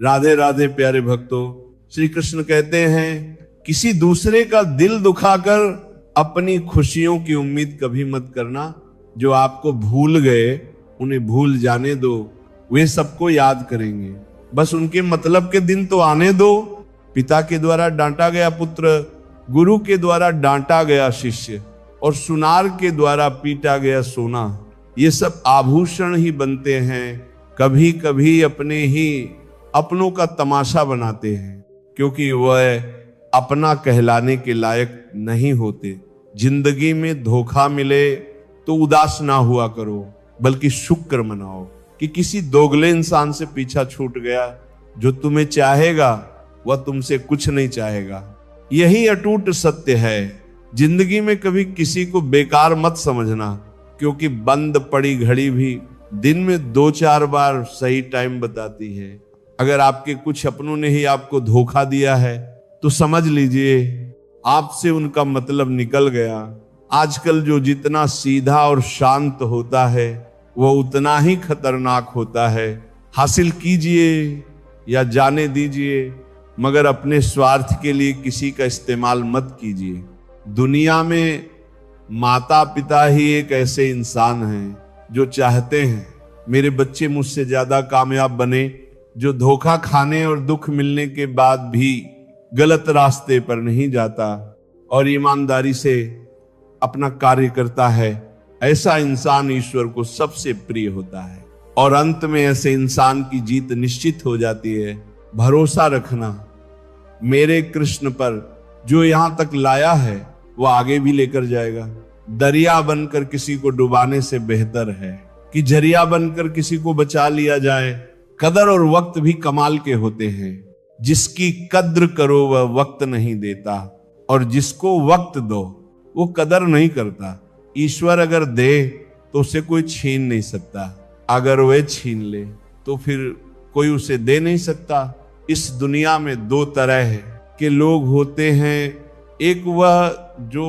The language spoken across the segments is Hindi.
राधे राधे प्यारे भक्तों, श्री कृष्ण कहते हैं किसी दूसरे का दिल दुखाकर अपनी खुशियों की उम्मीद कभी मत करना। जो आपको भूल गए उन्हें भूल जाने दो, वे सबको याद करेंगे, बस उनके मतलब के दिन तो आने दो। पिता के द्वारा डांटा गया पुत्र, गुरु के द्वारा डांटा गया शिष्य और सुनार के द्वारा पीटा गया सोना, ये सब आभूषण ही बनते हैं। कभी कभी अपनों का तमाशा बनाते हैं, क्योंकि वह अपना कहलाने के लायक नहीं होते। जिंदगी में धोखा मिले तो उदास ना हुआ करो, बल्कि शुक्र मनाओ कि किसी दोगले इंसान से पीछा छूट गया। जो तुम्हें चाहेगा वह तुमसे कुछ नहीं चाहेगा, यही अटूट सत्य है। जिंदगी में कभी किसी को बेकार मत समझना, क्योंकि बंद पड़ी घड़ी भी दिन में 2-4 बार सही टाइम बताती है। अगर आपके कुछ अपनों ने ही आपको धोखा दिया है तो समझ लीजिए आपसे उनका मतलब निकल गया। आजकल जो जितना सीधा और शांत होता है वह उतना ही खतरनाक होता है। हासिल कीजिए या जाने दीजिए, मगर अपने स्वार्थ के लिए किसी का इस्तेमाल मत कीजिए। दुनिया में माता पिता ही एक ऐसे इंसान हैं जो चाहते हैं मेरे बच्चे मुझसे ज्यादा कामयाब बने, जो धोखा खाने और दुख मिलने के बाद भी गलत रास्ते पर नहीं जाता और ईमानदारी से अपना कार्य करता है। ऐसा इंसान ईश्वर को सबसे प्रिय होता है और अंत में ऐसे इंसान की जीत निश्चित हो जाती है। भरोसा रखना मेरे कृष्ण पर, जो यहां तक लाया है वो आगे भी लेकर जाएगा। दरिया बनकर किसी को डुबाने से बेहतर है कि जरिया बनकर किसी को बचा लिया जाए। कदर और वक्त भी कमाल के होते हैं। जिसकी कद्र करो वह वक्त नहीं देता, और जिसको वक्त दो वो कदर नहीं करता। ईश्वर अगर दे तो उसे कोई छीन नहीं सकता, अगर वह छीन ले तो फिर कोई उसे दे नहीं सकता। इस दुनिया में 2 तरह के लोग होते हैं। एक वह जो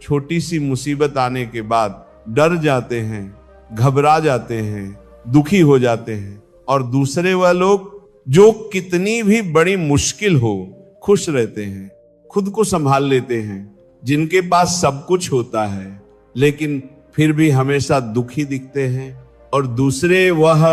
छोटी सी मुसीबत आने के बाद डर जाते हैं, घबरा जाते हैं, दुखी हो जाते हैं, और दूसरे वह लोग जो कितनी भी बड़ी मुश्किल हो खुश रहते हैं, खुद को संभाल लेते हैं, जिनके पास सब कुछ होता है लेकिन फिर भी हमेशा दुखी दिखते हैं। और दूसरे वह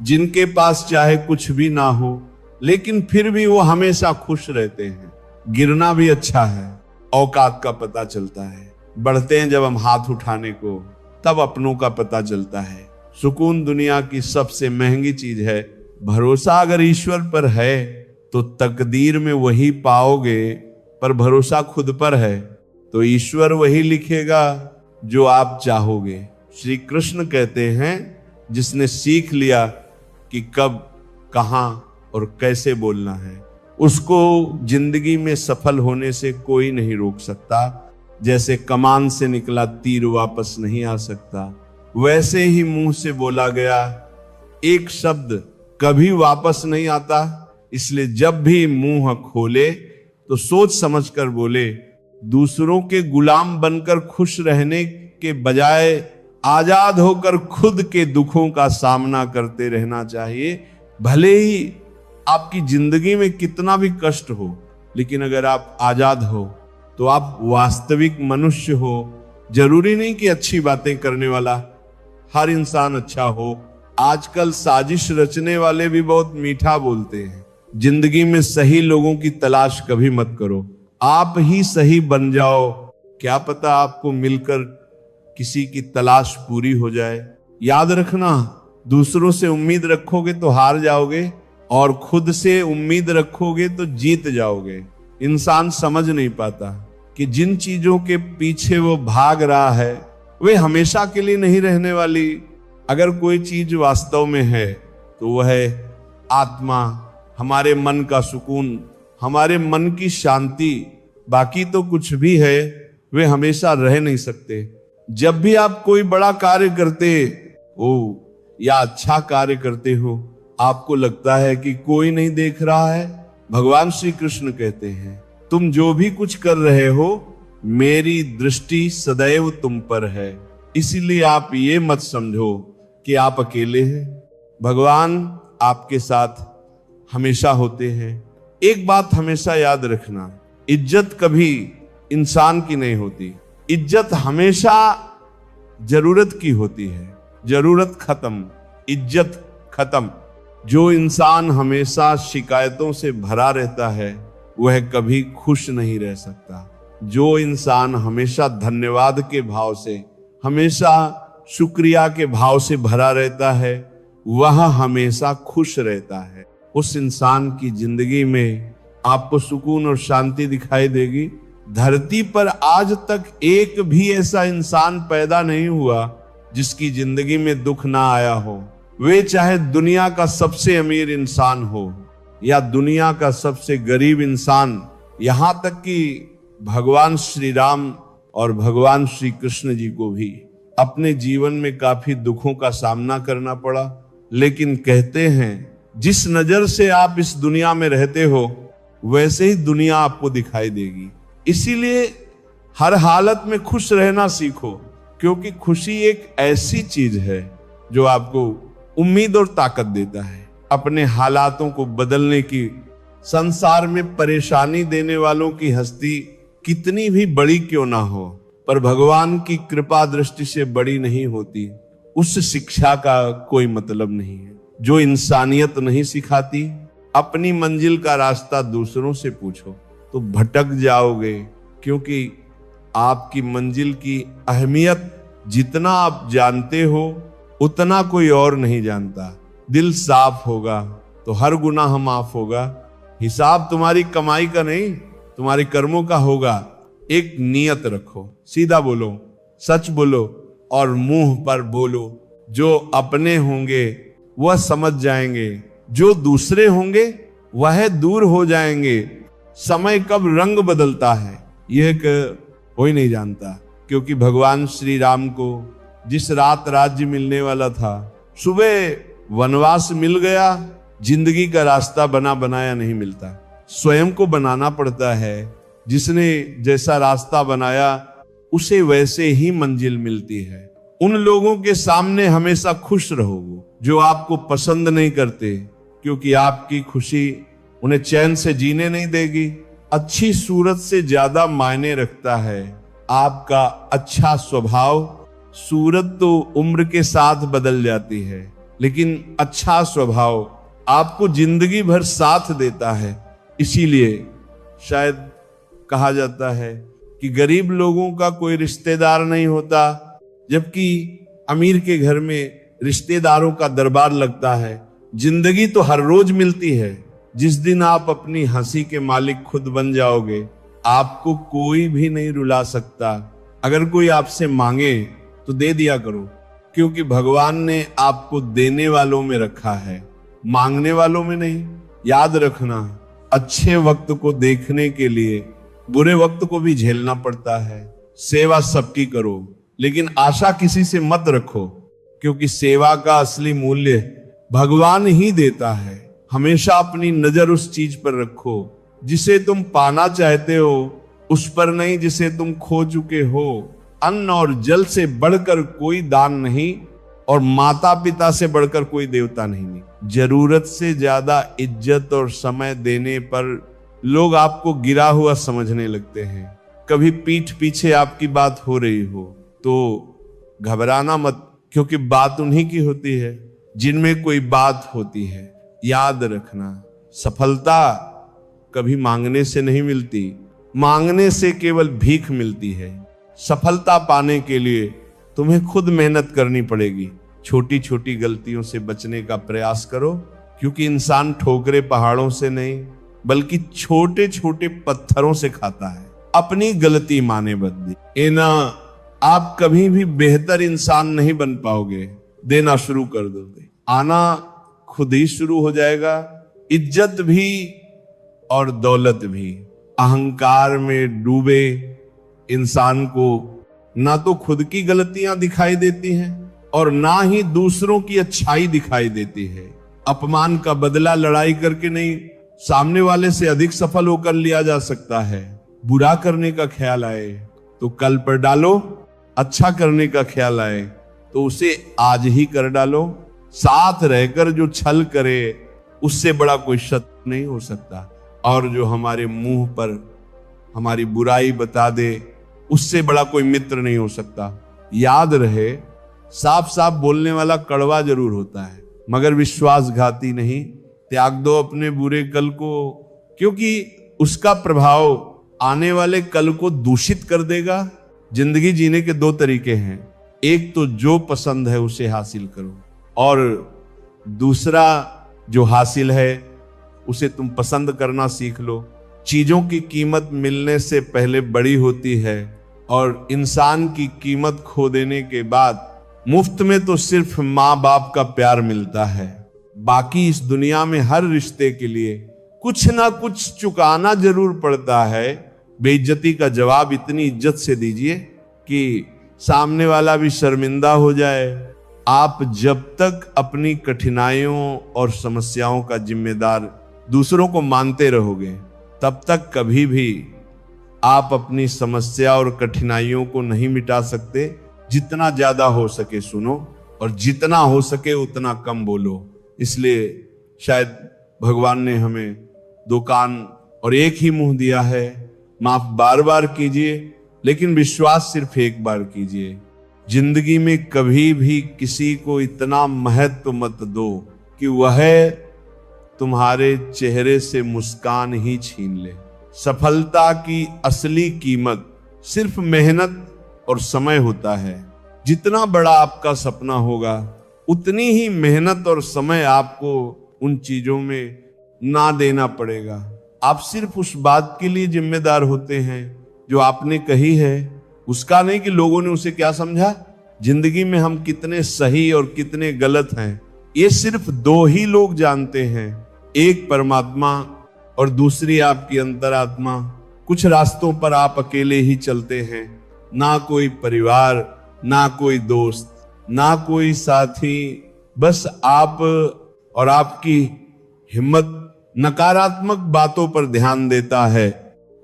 जिनके पास चाहे कुछ भी ना हो लेकिन फिर भी वो हमेशा खुश रहते हैं। गिरना भी अच्छा है, औकात का पता चलता है। बढ़ते हैं जब हम हाथ उठाने को, तब अपनों का पता चलता है। सुकून दुनिया की सबसे महंगी चीज है। भरोसा अगर ईश्वर पर है तो तकदीर में वही पाओगे, पर भरोसा खुद पर है तो ईश्वर वही लिखेगा जो आप चाहोगे। श्री कृष्ण कहते हैं जिसने सीख लिया कि कब, कहां और कैसे बोलना है, उसको जिंदगी में सफल होने से कोई नहीं रोक सकता। जैसे कमान से निकला तीर वापस नहीं आ सकता, वैसे ही मुंह से बोला गया एक शब्द कभी वापस नहीं आता। इसलिए जब भी मुंह खोले तो सोच समझकर बोले। दूसरों के गुलाम बनकर खुश रहने के बजाय आजाद होकर खुद के दुखों का सामना करते रहना चाहिए। भले ही आपकी जिंदगी में कितना भी कष्ट हो, लेकिन अगर आप आजाद हो तो आप वास्तविक मनुष्य हो। जरूरी नहीं कि अच्छी बातें करने वाला हर इंसान अच्छा हो। आजकल साजिश रचने वाले भी बहुत मीठा बोलते हैं। जिंदगी में सही लोगों की तलाश कभी मत करो, आप ही सही बन जाओ। क्या पता आपको मिलकर किसी की तलाश पूरी हो जाए। याद रखना, दूसरों से उम्मीद रखोगे तो हार जाओगे और खुद से उम्मीद रखोगे तो जीत जाओगे। इंसान समझ नहीं पाता कि जिन चीजों के पीछे वो भाग रहा है वे हमेशा के लिए नहीं रहने वाली। अगर कोई चीज वास्तव में है तो वह है आत्मा, हमारे मन का सुकून, हमारे मन की शांति। बाकी तो कुछ भी है वे हमेशा रह नहीं सकते। जब भी आप कोई बड़ा कार्य करते हो या अच्छा कार्य करते हो, आपको लगता है कि कोई नहीं देख रहा है। भगवान श्री कृष्ण कहते हैं तुम जो भी कुछ कर रहे हो मेरी दृष्टि सदैव तुम पर है, इसीलिए आप ये मत समझो कि आप अकेले हैं। भगवान आपके साथ हमेशा होते हैं। एक बात हमेशा याद रखना, इज्जत कभी इंसान की नहीं होती, इज्जत हमेशा जरूरत की होती है। जरूरत खत्म, इज्जत खत्म। जो इंसान हमेशा शिकायतों से भरा रहता है वह कभी खुश नहीं रह सकता। जो इंसान हमेशा धन्यवाद के भाव से, हमेशा शुक्रिया के भाव से भरा रहता है वह हमेशा खुश रहता है। उस इंसान की जिंदगी में आपको सुकून और शांति दिखाई देगी। धरती पर आज तक एक भी ऐसा इंसान पैदा नहीं हुआ जिसकी जिंदगी में दुख ना आया हो। वे चाहे दुनिया का सबसे अमीर इंसान हो या दुनिया का सबसे गरीब इंसान, यहां तक कि भगवान श्री राम और भगवान श्री कृष्ण जी को भी अपने जीवन में काफी दुखों का सामना करना पड़ा। लेकिन कहते हैं जिस नजर से आप इस दुनिया में रहते हो वैसे ही दुनिया आपको दिखाई देगी। इसीलिए हर हालत में खुश रहना सीखो, क्योंकि खुशी एक ऐसी चीज है जो आपको उम्मीद और ताकत देता है अपने हालातों को बदलने की। संसार में परेशानी देने वालों की हस्ती कितनी भी बड़ी क्यों ना हो, पर भगवान की कृपा दृष्टि से बड़ी नहीं होती। उस शिक्षा का कोई मतलब नहीं है जो इंसानियत नहीं सिखाती। अपनी मंजिल का रास्ता दूसरों से पूछो तो भटक जाओगे, क्योंकि आपकी मंजिल की अहमियत जितना आप जानते हो उतना कोई और नहीं जानता। दिल साफ होगा तो हर गुनाह माफ होगा। हिसाब तुम्हारी कमाई का नहीं, तुम्हारे कर्मों का होगा। एक नियत रखो, सीधा बोलो, सच बोलो और मुंह पर बोलो। जो अपने होंगे वह समझ जाएंगे, जो दूसरे होंगे वह दूर हो जाएंगे। समय कब रंग बदलता है यह कोई नहीं जानता, क्योंकि भगवान श्री राम को जिस रात राज्य मिलने वाला था, सुबह वनवास मिल गया। जिंदगी का रास्ता बना बनाया नहीं मिलता, स्वयं को बनाना पड़ता है। जिसने जैसा रास्ता बनाया उसे वैसे ही मंजिल मिलती है। उन लोगों के सामने हमेशा खुश रहो जो आपको पसंद नहीं करते, क्योंकि आपकी खुशी उन्हें चैन से जीने नहीं देगी। अच्छी सूरत से ज्यादा मायने रखता है आपका अच्छा स्वभाव। सूरत तो उम्र के साथ बदल जाती है, लेकिन अच्छा स्वभाव आपको जिंदगी भर साथ देता है। इसीलिए शायद कहा जाता है कि गरीब लोगों का कोई रिश्तेदार नहीं होता, जबकि अमीर के घर में रिश्तेदारों का दरबार लगता है। जिंदगी तो हर रोज मिलती है। जिस दिन आप अपनी हंसी के मालिक खुद बन जाओगे आपको कोई भी नहीं रुला सकता। अगर कोई आपसे मांगे तो दे दिया करो, क्योंकि भगवान ने आपको देने वालों में रखा है, मांगने वालों में नहीं। याद रखना, अच्छे वक्त को देखने के लिए बुरे वक्त को भी झेलना पड़ता है। सेवा सबकी करो, लेकिन आशा किसी से मत रखो, क्योंकि सेवा का असली मूल्य भगवान ही देता है। हमेशा अपनी नजर उस चीज पर रखो जिसे तुम पाना चाहते हो, उस पर नहीं जिसे तुम खो चुके हो। अन्न और जल से बढ़कर कोई दान नहीं, और माता पिता से बढ़कर कोई देवता नहीं। जरूरत से ज्यादा इज्जत और समय देने पर लोग आपको गिरा हुआ समझने लगते हैं। कभी पीठ पीछे आपकी बात हो रही हो तो घबराना मत, क्योंकि बात उन्हीं की होती है जिनमें कोई बात होती है। याद रखना, सफलता कभी मांगने से नहीं मिलती, मांगने से केवल भीख मिलती है। सफलता पाने के लिए तुम्हें खुद मेहनत करनी पड़ेगी। छोटी छोटी गलतियों से बचने का प्रयास करो, क्योंकि इंसान ठोकरे पहाड़ों से नहीं बल्कि छोटे छोटे पत्थरों से खाता है। अपनी गलती माने बदली ए ना, आप कभी भी बेहतर इंसान नहीं बन पाओगे। देना शुरू कर दोगे, आना खुद ही शुरू हो जाएगा। इज्जत भी और दौलत भी। अहंकार में डूबे इंसान को ना तो खुद की गलतियां दिखाई देती हैं और ना ही दूसरों की अच्छाई दिखाई देती है। अपमान का बदला लड़ाई करके नहीं, सामने वाले से अधिक सफल होकर लिया जा सकता है। बुरा करने का ख्याल आए तो कल पर डालो, अच्छा करने का ख्याल आए तो उसे आज ही कर डालो। साथ रहकर जो छल करे उससे बड़ा कोई शत्रु नहीं हो सकता। और जो हमारे मुंह पर हमारी बुराई बता दे, उससे बड़ा कोई मित्र नहीं हो सकता। याद रहे, साफ साफ बोलने वाला कड़वा जरूर होता है, मगर विश्वासघाती नहीं। त्याग दो अपने बुरे कल को, क्योंकि उसका प्रभाव आने वाले कल को दूषित कर देगा। जिंदगी जीने के दो तरीके हैं, एक तो जो पसंद है उसे हासिल करो, और दूसरा जो हासिल है उसे तुम पसंद करना सीख लो। चीजों की कीमत मिलने से पहले बड़ी होती है, और इंसान की कीमत खो देने के बाद मुफ्त में तो सिर्फ माँ बाप का प्यार मिलता है। बाकी इस दुनिया में हर रिश्ते के लिए कुछ ना कुछ चुकाना जरूर पड़ता है। बेइज्जती का जवाब इतनी इज्जत से दीजिए कि सामने वाला भी शर्मिंदा हो जाए। आप जब तक अपनी कठिनाइयों और समस्याओं का जिम्मेदार दूसरों को मानते रहोगे, तब तक कभी भी आप अपनी समस्या और कठिनाइयों को नहीं मिटा सकते। जितना ज्यादा हो सके सुनो, और जितना हो सके उतना कम बोलो। इसलिए शायद भगवान ने हमें दो कान और एक ही मुंह दिया है। माफ बार बार कीजिए, लेकिन विश्वास सिर्फ एक बार कीजिए। जिंदगी में कभी भी किसी को इतना महत्व मत दो कि वह तुम्हारे चेहरे से मुस्कान ही छीन ले। सफलता की असली कीमत सिर्फ मेहनत और समय होता है। जितना बड़ा आपका सपना होगा, उतनी ही मेहनत और समय आपको उन चीजों में ना देना पड़ेगा। आप सिर्फ उस बात के लिए जिम्मेदार होते हैं जो आपने कही है, उसका नहीं कि लोगों ने उसे क्या समझा। जिंदगी में हम कितने सही और कितने गलत हैं, ये सिर्फ दो ही लोग जानते हैं, एक परमात्मा और दूसरी आपकी अंतरात्मा। कुछ रास्तों पर आप अकेले ही चलते हैं, ना कोई परिवार, ना कोई दोस्त, ना कोई साथी, बस आप और आपकी हिम्मत। नकारात्मक बातों पर ध्यान देता है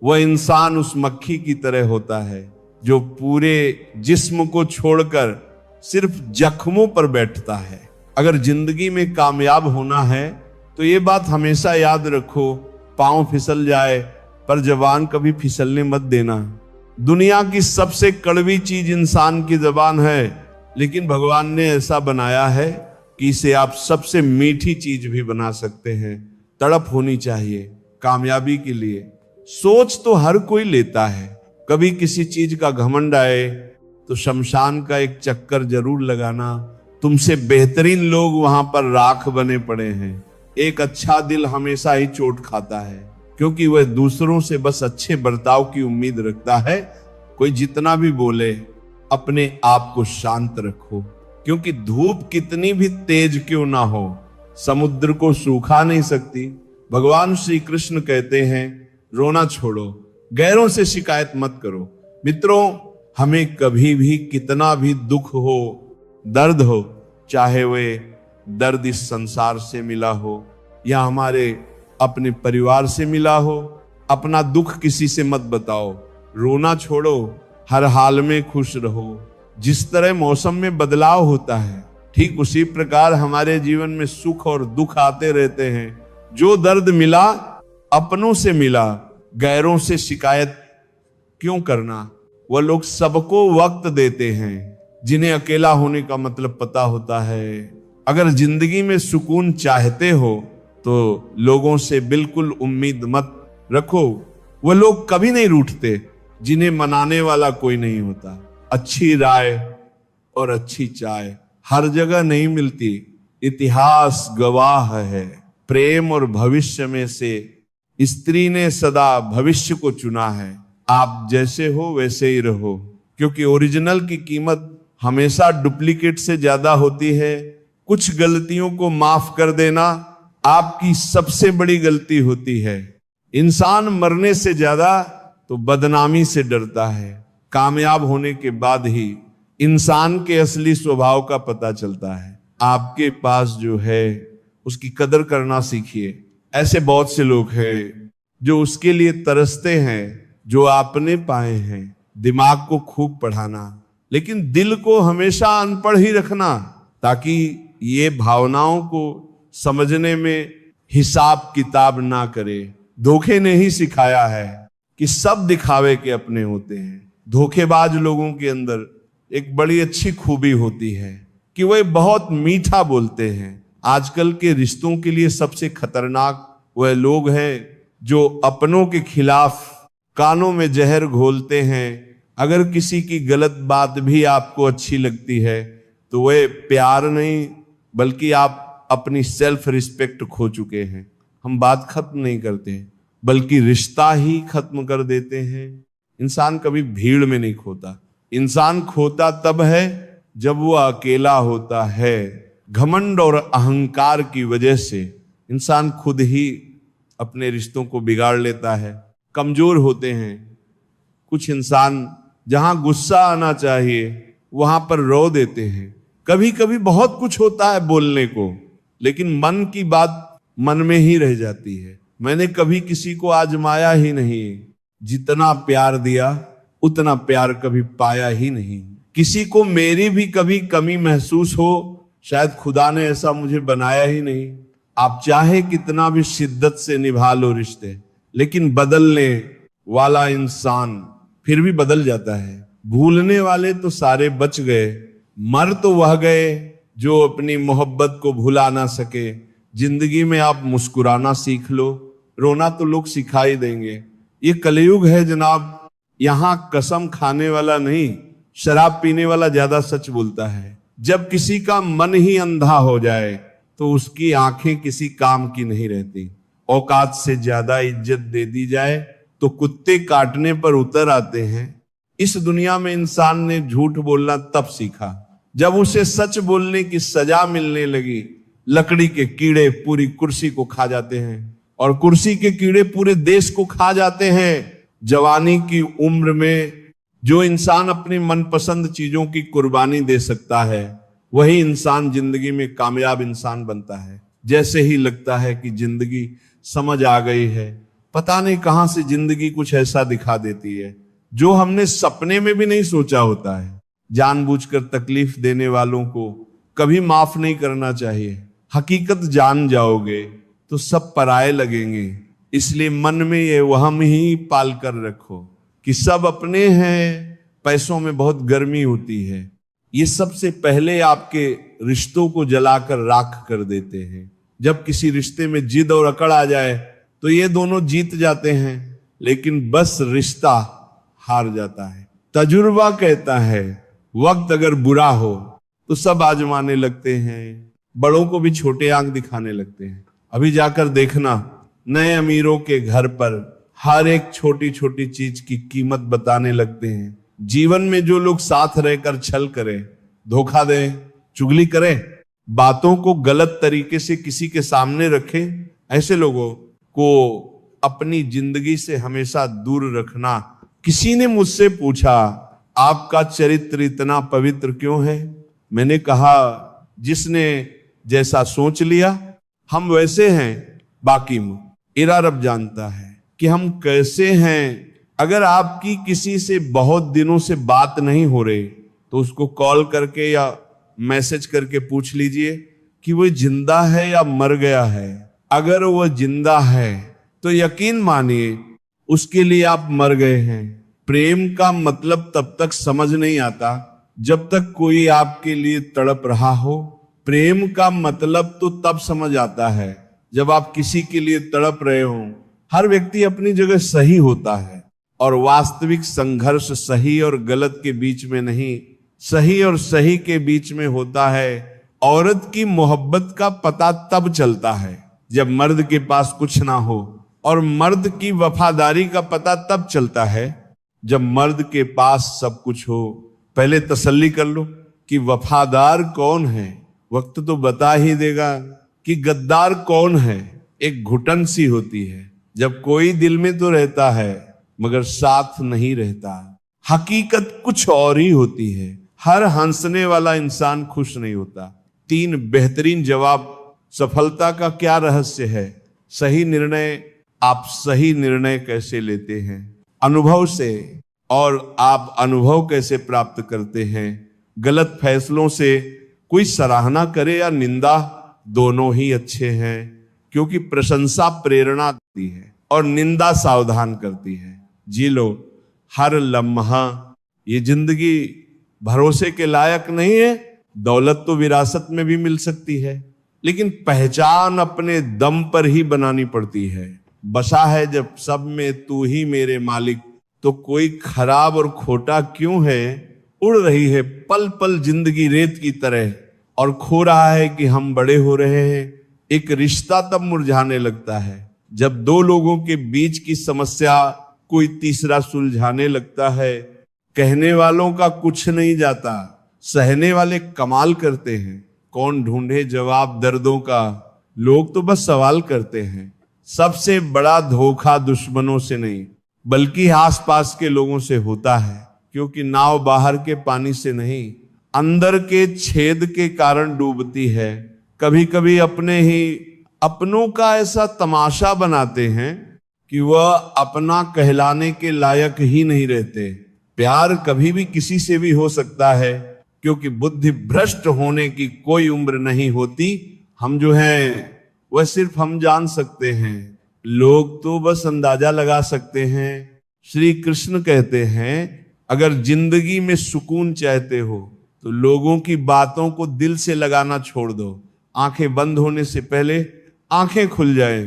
वह इंसान उस मक्खी की तरह होता है जो पूरे जिस्म को छोड़कर सिर्फ जख्मों पर बैठता है। अगर जिंदगी में कामयाब होना है तो ये बात हमेशा याद रखो, पांव फिसल जाए पर जबान कभी फिसलने मत देना। दुनिया की सबसे कड़वी चीज इंसान की जबान है, लेकिन भगवान ने ऐसा बनाया है कि इसे आप सबसे मीठी चीज भी बना सकते हैं। तड़प होनी चाहिए कामयाबी के लिए। सोच तो हर कोई लेता है, कभी किसी चीज का घमंड आए तो शमशान का एक चक्कर जरूर लगाना। तुमसे बेहतरीन लोग वहां पर राख बने पड़े हैं। एक अच्छा दिल हमेशा ही चोट खाता है, क्योंकि वह दूसरों से बस अच्छे बर्ताव की उम्मीद रखता है। कोई जितना भी बोले, अपने आप को शांत रखो, क्योंकि धूप कितनी भी तेज क्यों ना हो, समुद्र को सूखा नहीं सकती। भगवान श्री कृष्ण कहते हैं, रोना छोड़ो, गैरों से शिकायत मत करो। मित्रों, हमें कभी भी कितना भी दुख हो, दर्द हो, चाहे वे दर्द इस संसार से मिला हो या हमारे अपने परिवार से मिला हो, अपना दुख किसी से मत बताओ। रोना छोड़ो, हर हाल में खुश रहो। जिस तरह मौसम में बदलाव होता है, ठीक उसी प्रकार हमारे जीवन में सुख और दुख आते रहते हैं। जो दर्द मिला अपनों से मिला, गैरों से शिकायत क्यों करना। वह लोग सबको वक्त देते हैं जिन्हें अकेला होने का मतलब पता होता है। अगर जिंदगी में सुकून चाहते हो तो लोगों से बिल्कुल उम्मीद मत रखो। वह लोग कभी नहीं रूठते जिन्हें मनाने वाला कोई नहीं होता। अच्छी राय और अच्छी चाय हर जगह नहीं मिलती। इतिहास गवाह है, प्रेम और भविष्य में से स्त्री ने सदा भविष्य को चुना है। आप जैसे हो वैसे ही रहो, क्योंकि ओरिजिनल की कीमत हमेशा डुप्लीकेट से ज्यादा होती है। कुछ गलतियों को माफ कर देना आपकी सबसे बड़ी गलती होती है। इंसान मरने से ज्यादा तो बदनामी से डरता है। कामयाब होने के बाद ही इंसान के असली स्वभाव का पता चलता है। आपके पास जो है उसकी कदर करना सीखिए। ऐसे बहुत से लोग हैं जो उसके लिए तरसते हैं जो आपने पाए हैं। दिमाग को खूब पढ़ाना, लेकिन दिल को हमेशा अनपढ़ ही रखना, ताकि ये भावनाओं को समझने में हिसाब किताब ना करे। धोखे ने ही सिखाया है कि सब दिखावे के अपने होते हैं। धोखेबाज लोगों के अंदर एक बड़ी अच्छी खूबी होती है कि वे बहुत मीठा बोलते हैं। आजकल के रिश्तों के लिए सबसे खतरनाक वह लोग हैं जो अपनों के खिलाफ कानों में जहर घोलते हैं। अगर किसी की गलत बात भी आपको अच्छी लगती है तो वह प्यार नहीं, बल्कि आप अपनी सेल्फ रिस्पेक्ट खो चुके हैं। हम बात खत्म नहीं करते बल्कि रिश्ता ही खत्म कर देते हैं। इंसान कभी भीड़ में नहीं खोता, इंसान खोता तब है जब वो अकेला होता है। घमंड और अहंकार की वजह से इंसान खुद ही अपने रिश्तों को बिगाड़ लेता है, कमजोर होते हैं। कुछ इंसान जहां गुस्सा आना चाहिए वहां पर रो देते हैं। कभी कभी बहुत कुछ होता है बोलने को, लेकिन मन की बात मन में ही रह जाती है। मैंने कभी किसी को आजमाया ही नहीं, जितना प्यार दिया उतना प्यार कभी पाया ही नहीं। किसी को मेरी भी कभी कमी महसूस हो, शायद खुदा ने ऐसा मुझे बनाया ही नहीं। आप चाहे कितना भी शिद्दत से निभा लो रिश्ते, लेकिन बदलने वाला इंसान फिर भी बदल जाता है। भूलने वाले तो सारे बच गए, मर तो वह गए जो अपनी मोहब्बत को भुला ना सके। जिंदगी में आप मुस्कुराना सीख लो, रोना तो लोग सिखा ही देंगे। ये कलयुग है जनाब, यहां कसम खाने वाला नहीं, शराब पीने वाला ज्यादा सच बोलता है। जब किसी का मन ही अंधा हो जाए तो उसकी आंखें किसी काम की नहीं रहती। औकात से ज्यादा इज्जत दे दी जाए तो कुत्ते काटने पर उतर आते हैं। इस दुनिया में इंसान ने झूठ बोलना तब सीखा जब उसे सच बोलने की सजा मिलने लगी। लकड़ी के कीड़े पूरी कुर्सी को खा जाते हैं और कुर्सी के कीड़े पूरे देश को खा जाते हैं। जवानी की उम्र में जो इंसान अपनी मनपसंद चीजों की कुर्बानी दे सकता है, वही इंसान जिंदगी में कामयाब इंसान बनता है। जैसे ही लगता है कि जिंदगी समझ आ गई है, पता नहीं कहां से जिंदगी कुछ ऐसा दिखा देती है जो हमने सपने में भी नहीं सोचा होता है। जानबूझकर तकलीफ देने वालों को कभी माफ नहीं करना चाहिए। हकीकत जान जाओगे तो सब पराये लगेंगे, इसलिए मन में ये वहम ही पाल कर रखो कि सब अपने हैं। पैसों में बहुत गर्मी होती है, ये सबसे पहले आपके रिश्तों को जलाकर राख कर देते हैं। जब किसी रिश्ते में जिद और अकड़ आ जाए तो ये दोनों जीत जाते हैं, लेकिन बस रिश्ता हार जाता है। तजुर्बा कहता है वक्त अगर बुरा हो तो सब आजमाने लगते हैं, बड़ों को भी छोटे आंख दिखाने लगते हैं। अभी जाकर देखना, नए अमीरों के घर पर हर एक छोटी छोटी चीज की कीमत बताने लगते हैं। जीवन में जो लोग साथ रहकर छल करें, धोखा दें, चुगली करें, बातों को गलत तरीके से किसी के सामने रखें, ऐसे लोगों को अपनी जिंदगी से हमेशा दूर रखना। किसी ने मुझसे पूछा आपका चरित्र इतना पवित्र क्यों है? मैंने कहा जिसने जैसा सोच लिया हम वैसे हैं, बाकी इरा रब जानता है कि हम कैसे हैं। अगर आपकी किसी से बहुत दिनों से बात नहीं हो रही तो उसको कॉल करके या मैसेज करके पूछ लीजिए कि वो जिंदा है या मर गया है। अगर वो जिंदा है तो यकीन मानिए उसके लिए आप मर गए हैं। प्रेम का मतलब तब तक समझ नहीं आता जब तक कोई आपके लिए तड़प रहा हो। प्रेम का मतलब तो तब समझ आता है जब आप किसी के लिए तड़प रहे हो। हर व्यक्ति अपनी जगह सही होता है और वास्तविक संघर्ष सही और गलत के बीच में नहीं, सही और सही के बीच में होता है। औरत की मोहब्बत का पता तब चलता है जब मर्द के पास कुछ ना हो, और मर्द की वफादारी का पता तब चलता है जब मर्द के पास सब कुछ हो। पहले तसल्ली कर लो कि वफादार कौन है, वक्त तो बता ही देगा कि गद्दार कौन है। एक घुटन सी होती है जब कोई दिल में तो रहता है मगर साथ नहीं रहता। हकीकत कुछ और ही होती है। हर हंसने वाला इंसान खुश नहीं होता। 3 बेहतरीन जवाब सफलता का क्या रहस्य है? सही निर्णय। आप सही निर्णय कैसे लेते हैं? अनुभव से। और आप अनुभव कैसे प्राप्त करते हैं? गलत फैसलों से कोई सराहना करे या निंदा, दोनों ही अच्छे हैं, क्योंकि प्रशंसा प्रेरणा देती है और निंदा सावधान करती है। जी लो हर लम्हा। ये जिंदगी भरोसे के लायक नहीं है। दौलत तो विरासत में भी मिल सकती है, लेकिन पहचान अपने दम पर ही बनानी पड़ती है। बसा है जब सब में तू ही मेरे मालिक, तो कोई खराब और खोटा क्यों है। उड़ रही है पल पल जिंदगी रेत की तरह, और खो रहा है कि हम बड़े हो रहे हैं। एक रिश्ता तब मुरझाने लगता है जब दो लोगों के बीच की समस्या कोई तीसरा सुलझाने लगता है। कहने वालों का कुछ नहीं जाता, सहने वाले कमाल करते हैं। कौन ढूंढे जवाब दर्दों का, लोग तो बस सवाल करते हैं। सबसे बड़ा धोखा दुश्मनों से नहीं बल्कि आसपास के लोगों से होता है, क्योंकि नाव बाहर के पानी से नहीं अंदर के छेद के कारण डूबती है। कभी कभी अपनों का ऐसा तमाशा बनाते हैं कि वह अपना कहलाने के लायक ही नहीं रहते। प्यार कभी भी किसी से भी हो सकता है, क्योंकि बुद्धि भ्रष्ट होने की कोई उम्र नहीं होती। हम जो हैं वह सिर्फ हम जान सकते हैं, लोग तो बस अंदाजा लगा सकते हैं। श्री कृष्ण कहते हैं अगर जिंदगी में सुकून चाहते हो तो लोगों की बातों को दिल से लगाना छोड़ दो। आंखें बंद होने से पहले आंखें खुल जाए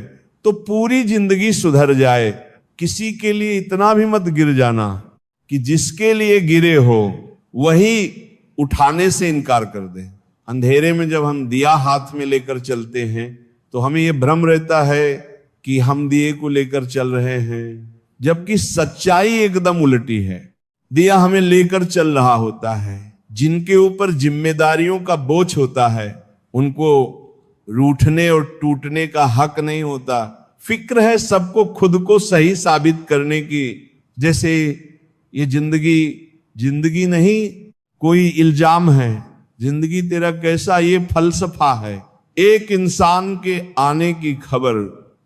तो पूरी जिंदगी सुधर जाए। किसी के लिए इतना भी मत गिर जाना कि जिसके लिए गिरे हो वही उठाने से इनकार कर दे। अंधेरे में जब हम दिया हाथ में लेकर चलते हैं तो हमें यह भ्रम रहता है कि हम दिए को लेकर चल रहे हैं, जबकि सच्चाई एकदम उल्टी है। दिया हमें लेकर चल रहा होता है। जिनके ऊपर जिम्मेदारियों का बोझ होता है उनको रूठने और टूटने का हक नहीं होता। फिक्र है सबको खुद को सही साबित करने की। जैसे ये जिंदगी नहीं कोई इल्जाम है, जिंदगी तेरा कैसा ये फलसफा है। एक इंसान के आने की खबर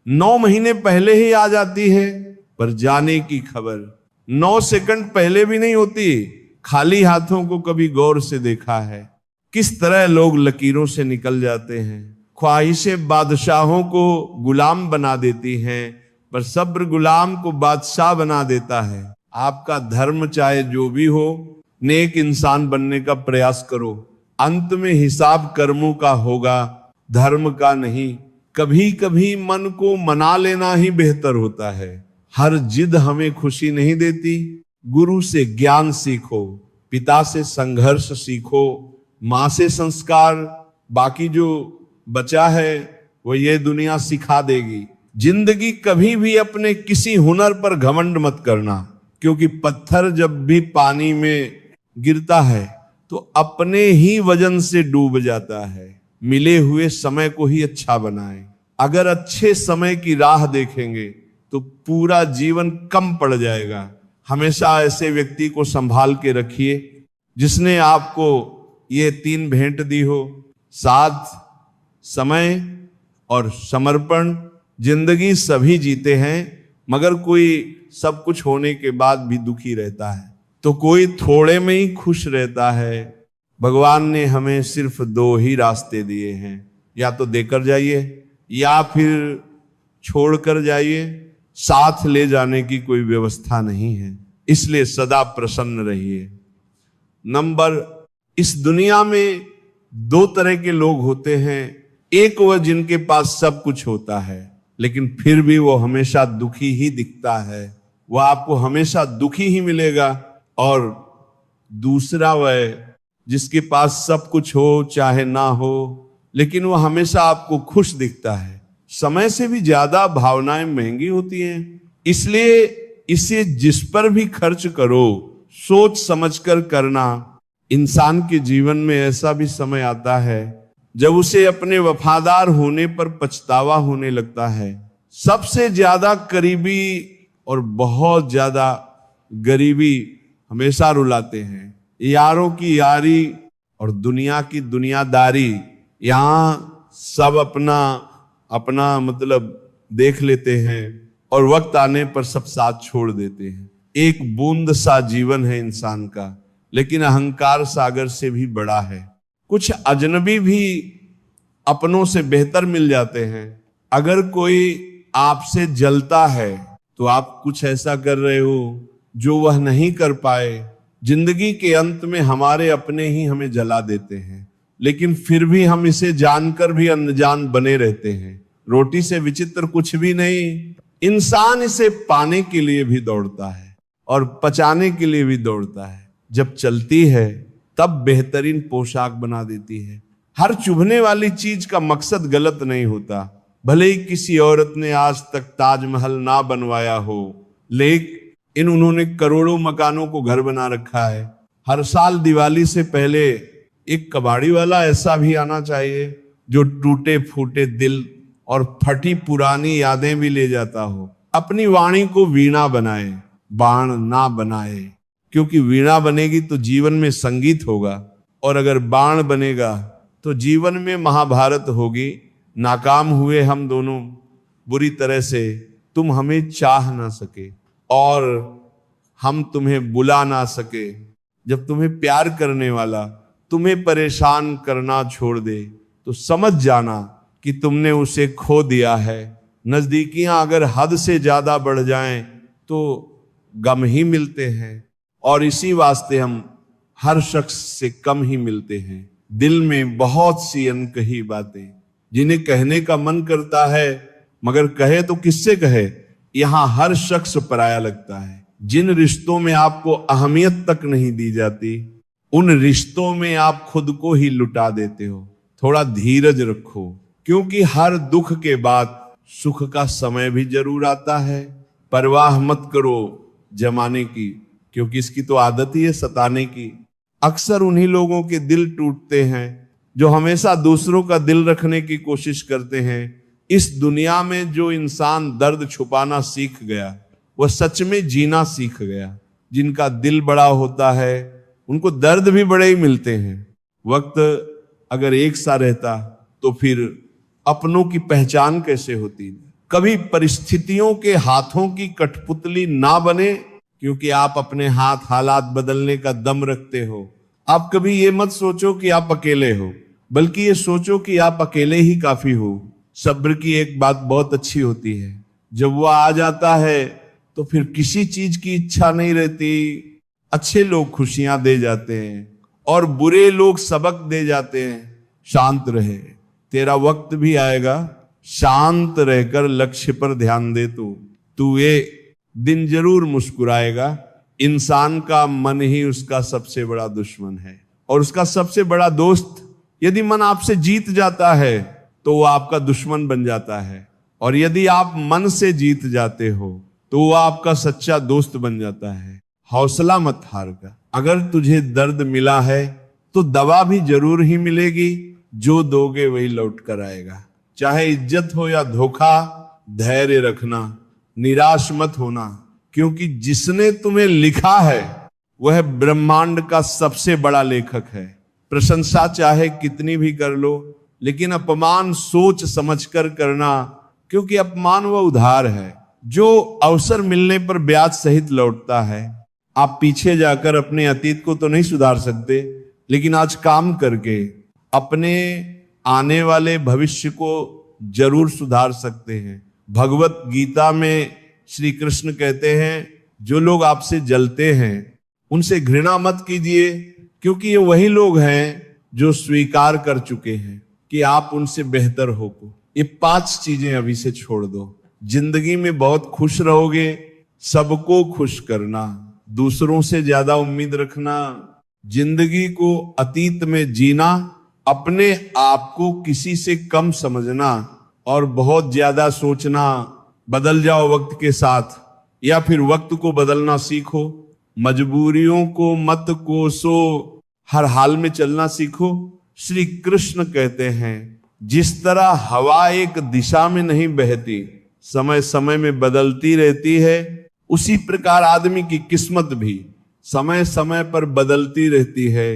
9 महीने पहले ही आ जाती है, पर जाने की खबर 9 सेकंड पहले भी नहीं होती। खाली हाथों को कभी गौर से देखा है किस तरह लोग लकीरों से निकल जाते हैं। ख्वाहिशें बादशाहों को गुलाम बना देती हैं, पर सब्र गुलाम को बादशाह बना देता है। आपका धर्म चाहे जो भी हो, नेक इंसान बनने का प्रयास करो। अंत में हिसाब कर्मों का होगा, धर्म का नहीं। कभी कभी मन को मना लेना ही बेहतर होता है। हर जिद हमें खुशी नहीं देती। गुरु से ज्ञान सीखो, पिता से संघर्ष सीखो, माँ से संस्कार। बाकी जो बचा है वो ये दुनिया सिखा देगी। जिंदगी कभी भी अपने किसी हुनर पर घमंड मत करना, क्योंकि पत्थर जब भी पानी में गिरता है तो अपने ही वजन से डूब जाता है। मिले हुए समय को ही अच्छा बनाएं। अगर अच्छे समय की राह देखेंगे तो पूरा जीवन कम पड़ जाएगा। हमेशा ऐसे व्यक्ति को संभाल के रखिए जिसने आपको ये 3 भेंट दी हो, साथ, समय और समर्पण। जिंदगी सभी जीते हैं, मगर कोई सब कुछ होने के बाद भी दुखी रहता है, तो कोई थोड़े में ही खुश रहता है। भगवान ने हमें सिर्फ 2 ही रास्ते दिए हैं, या तो देकर जाइए या फिर छोड़कर जाइए। साथ ले जाने की कोई व्यवस्था नहीं है, इसलिए सदा प्रसन्न रहिए। नंबर, इस दुनिया में 2 तरह के लोग होते हैं। एक वह जिनके पास सब कुछ होता है लेकिन फिर भी वो हमेशा दुखी ही दिखता है, वह आपको हमेशा दुखी ही मिलेगा। और दूसरा वह जिसके पास सब कुछ हो चाहे ना हो, लेकिन वह हमेशा आपको खुश दिखता है। समय से भी ज्यादा भावनाएं महंगी होती हैं, इसलिए इसे जिस पर भी खर्च करो सोच समझकर करना। इंसान के जीवन में ऐसा भी समय आता है जब उसे अपने वफादार होने पर पछतावा होने लगता है। सबसे ज्यादा करीबी और बहुत ज्यादा गरीबी हमेशा रुलाते हैं। यारों की यारी और दुनिया की दुनियादारी, यहां सब अपना अपना मतलब देख लेते हैं और वक्त आने पर सब साथ छोड़ देते हैं। एक बूंद सा जीवन है इंसान का, लेकिन अहंकार सागर से भी बड़ा है। कुछ अजनबी भी अपनों से बेहतर मिल जाते हैं, अगर कोई आपसे जलता है तो आप कुछ ऐसा कर रहे हो जो वह नहीं कर पाए। जिंदगी के अंत में हमारे अपने ही हमें जला देते हैं, लेकिन फिर भी हम इसे जानकर भी अनजान बने रहते हैं। रोटी से विचित्र कुछ भी नहीं। इंसान इसे पाने के लिए भी दौड़ता है और पचाने के लिए भी दौड़ता है। जब चलती है तब बेहतरीन पोशाक बना देती है। हर चुभने वाली चीज का मकसद गलत नहीं होता। भले ही किसी औरत ने आज तक ताजमहल ना बनवाया हो, लेकिन उन्होंने करोड़ों मकानों को घर बना रखा है। हर साल दिवाली से पहले एक कबाड़ी वाला ऐसा भी आना चाहिए जो टूटे फूटे दिल और फटी पुरानी यादें भी ले जाता हो। अपनी वाणी को वीणा बनाए, बाण ना बनाए, क्योंकि वीणा बनेगी तो जीवन में संगीत होगा, और अगर बाण बनेगा तो जीवन में महाभारत होगी। नाकाम हुए हम दोनों बुरी तरह से, तुम हमें चाह ना सके और हम तुम्हें बुला ना सके। जब तुम्हें प्यार करने वाला तुम्हें परेशान करना छोड़ दे तो समझ जाना कि तुमने उसे खो दिया है। नजदीकियां अगर हद से ज्यादा बढ़ जाएं तो गम ही मिलते हैं, और इसी वास्ते हम हर शख्स से कम ही मिलते हैं। दिल में बहुत सी अनकही बातें जिन्हें कहने का मन करता है, मगर कहे तो किससे कहे। यहां हर शख्स पराया लगता है। जिन रिश्तों में आपको अहमियत तक नहीं दी जाती, उन रिश्तों में आप खुद को ही लुटा देते हो। थोड़ा धीरज रखो, क्योंकि हर दुख के बाद सुख का समय भी जरूर आता है। परवाह मत करो जमाने की, क्योंकि इसकी तो आदत ही है सताने की। अक्सर उन्हीं लोगों के दिल टूटते हैं जो हमेशा दूसरों का दिल रखने की कोशिश करते हैं। इस दुनिया में जो इंसान दर्द छुपाना सीख गया, वह सच में जीना सीख गया। जिनका दिल बड़ा होता है उनको दर्द भी बड़े ही मिलते हैं। वक्त अगर एक सा रहता तो फिर अपनों की पहचान कैसे होती। कभी परिस्थितियों के हाथों की कठपुतली ना बने, क्योंकि आप अपने हाथ हालात बदलने का दम रखते हो। आप कभी ये मत सोचो कि आप अकेले हो, बल्कि ये सोचो कि आप अकेले ही काफी हो। सब्र की एक बात बहुत अच्छी होती है, जब वो आ जाता है तो फिर किसी चीज की इच्छा नहीं रहती। अच्छे लोग खुशियां दे जाते हैं और बुरे लोग सबक दे जाते हैं। शांत रहे, तेरा वक्त भी आएगा। शांत रहकर लक्ष्य पर ध्यान दे। तू ये दिन जरूर मुस्कुराएगा। इंसान का मन ही उसका सबसे बड़ा दुश्मन है, और उसका सबसे बड़ा दोस्त। यदि मन आपसे जीत जाता है तो वो आपका दुश्मन बन जाता है, और यदि आप मन से जीत जाते हो तो वो आपका सच्चा दोस्त बन जाता है। हौसला मत हार कर। अगर तुझे दर्द मिला है तो दवा भी जरूर ही मिलेगी। जो दोगे वही लौट कर आएगा। चाहे इज्जत हो या धोखा, धैर्य रखना, निराश मत होना, क्योंकि जिसने तुम्हें लिखा है वह ब्रह्मांड का सबसे बड़ा लेखक है। प्रशंसा चाहे कितनी भी कर लो, लेकिन अपमान सोच समझकर करना, क्योंकि अपमान वह उधार है जो अवसर मिलने पर ब्याज सहित लौटता है। आप पीछे जाकर अपने अतीत को तो नहीं सुधार सकते, लेकिन आज काम करके अपने आने वाले भविष्य को जरूर सुधार सकते हैं। भगवत गीता में श्री कृष्ण कहते हैं, जो लोग आपसे जलते हैं उनसे घृणा मत कीजिए, क्योंकि ये वही लोग हैं जो स्वीकार कर चुके हैं कि आप उनसे बेहतर हो। ये 5 चीजें अभी से छोड़ दो। जिंदगी में बहुत खुश रहोगे। सबको खुश करना, दूसरों से ज्यादा उम्मीद रखना, जिंदगी को अतीत में जीना, अपने आप को किसी से कम समझना और बहुत ज्यादा सोचना। बदल जाओ वक्त के साथ, या फिर वक्त को बदलना सीखो। मजबूरियों को मत कोसो, हर हाल में चलना सीखो। श्री कृष्ण कहते हैं, जिस तरह हवा एक दिशा में नहीं बहती, समय समय में बदलती रहती है, उसी प्रकार आदमी की किस्मत भी समय समय पर बदलती रहती है।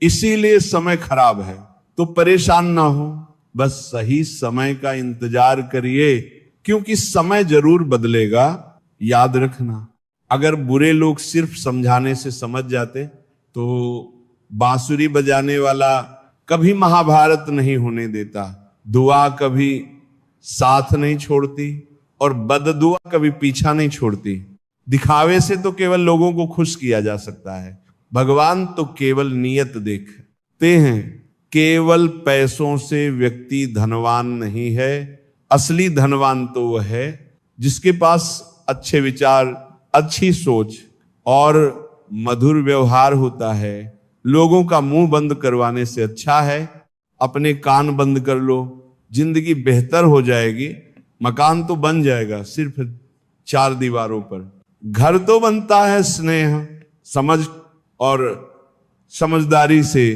इसीलिए समय खराब है, तो परेशान ना हो, बस सही समय का इंतजार करिए, क्योंकि समय जरूर बदलेगा। याद रखना, अगर बुरे लोग सिर्फ समझाने से समझ जाते तो बांसुरी बजाने वाला कभी महाभारत नहीं होने देता। दुआ कभी साथ नहीं छोड़ती और बददुआ कभी पीछा नहीं छोड़ती। दिखावे से तो केवल लोगों को खुश किया जा सकता है, भगवान तो केवल नियत देखते हैं। केवल पैसों से व्यक्ति धनवान नहीं है, असली धनवान तो वह है जिसके पास अच्छे विचार, अच्छी सोच और मधुर व्यवहार होता है। लोगों का मुंह बंद करवाने से अच्छा है अपने कान बंद कर लो, जिंदगी बेहतर हो जाएगी। मकान तो बन जाएगा सिर्फ 4 दीवारों पर, घर तो बनता है स्नेह, समझ और समझदारी से।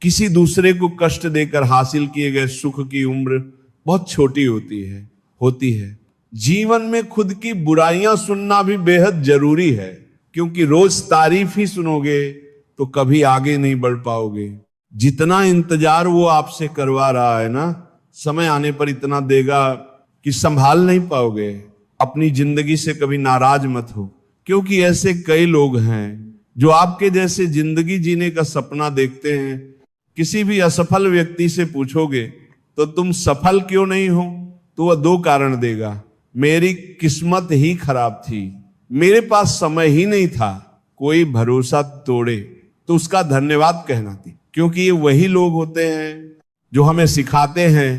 किसी दूसरे को कष्ट देकर हासिल किए गए सुख की उम्र बहुत छोटी होती है। जीवन में खुद की बुराइयां सुनना भी बेहद जरूरी है, क्योंकि रोज तारीफ ही सुनोगे तो कभी आगे नहीं बढ़ पाओगे। जितना इंतजार वो आपसे करवा रहा है ना, समय आने पर इतना देगा कि संभाल नहीं पाओगे। अपनी जिंदगी से कभी नाराज मत हो, क्योंकि ऐसे कई लोग हैं जो आपके जैसे जिंदगी जीने का सपना देखते हैं। किसी भी असफल व्यक्ति से पूछोगे तो तुम सफल क्यों नहीं हो, तो वह 2 कारण देगा। मेरी किस्मत ही खराब थी, मेरे पास समय ही नहीं था। कोई भरोसा तोड़े तो उसका धन्यवाद कहना थी, क्योंकि ये वही लोग होते हैं जो हमें सिखाते हैं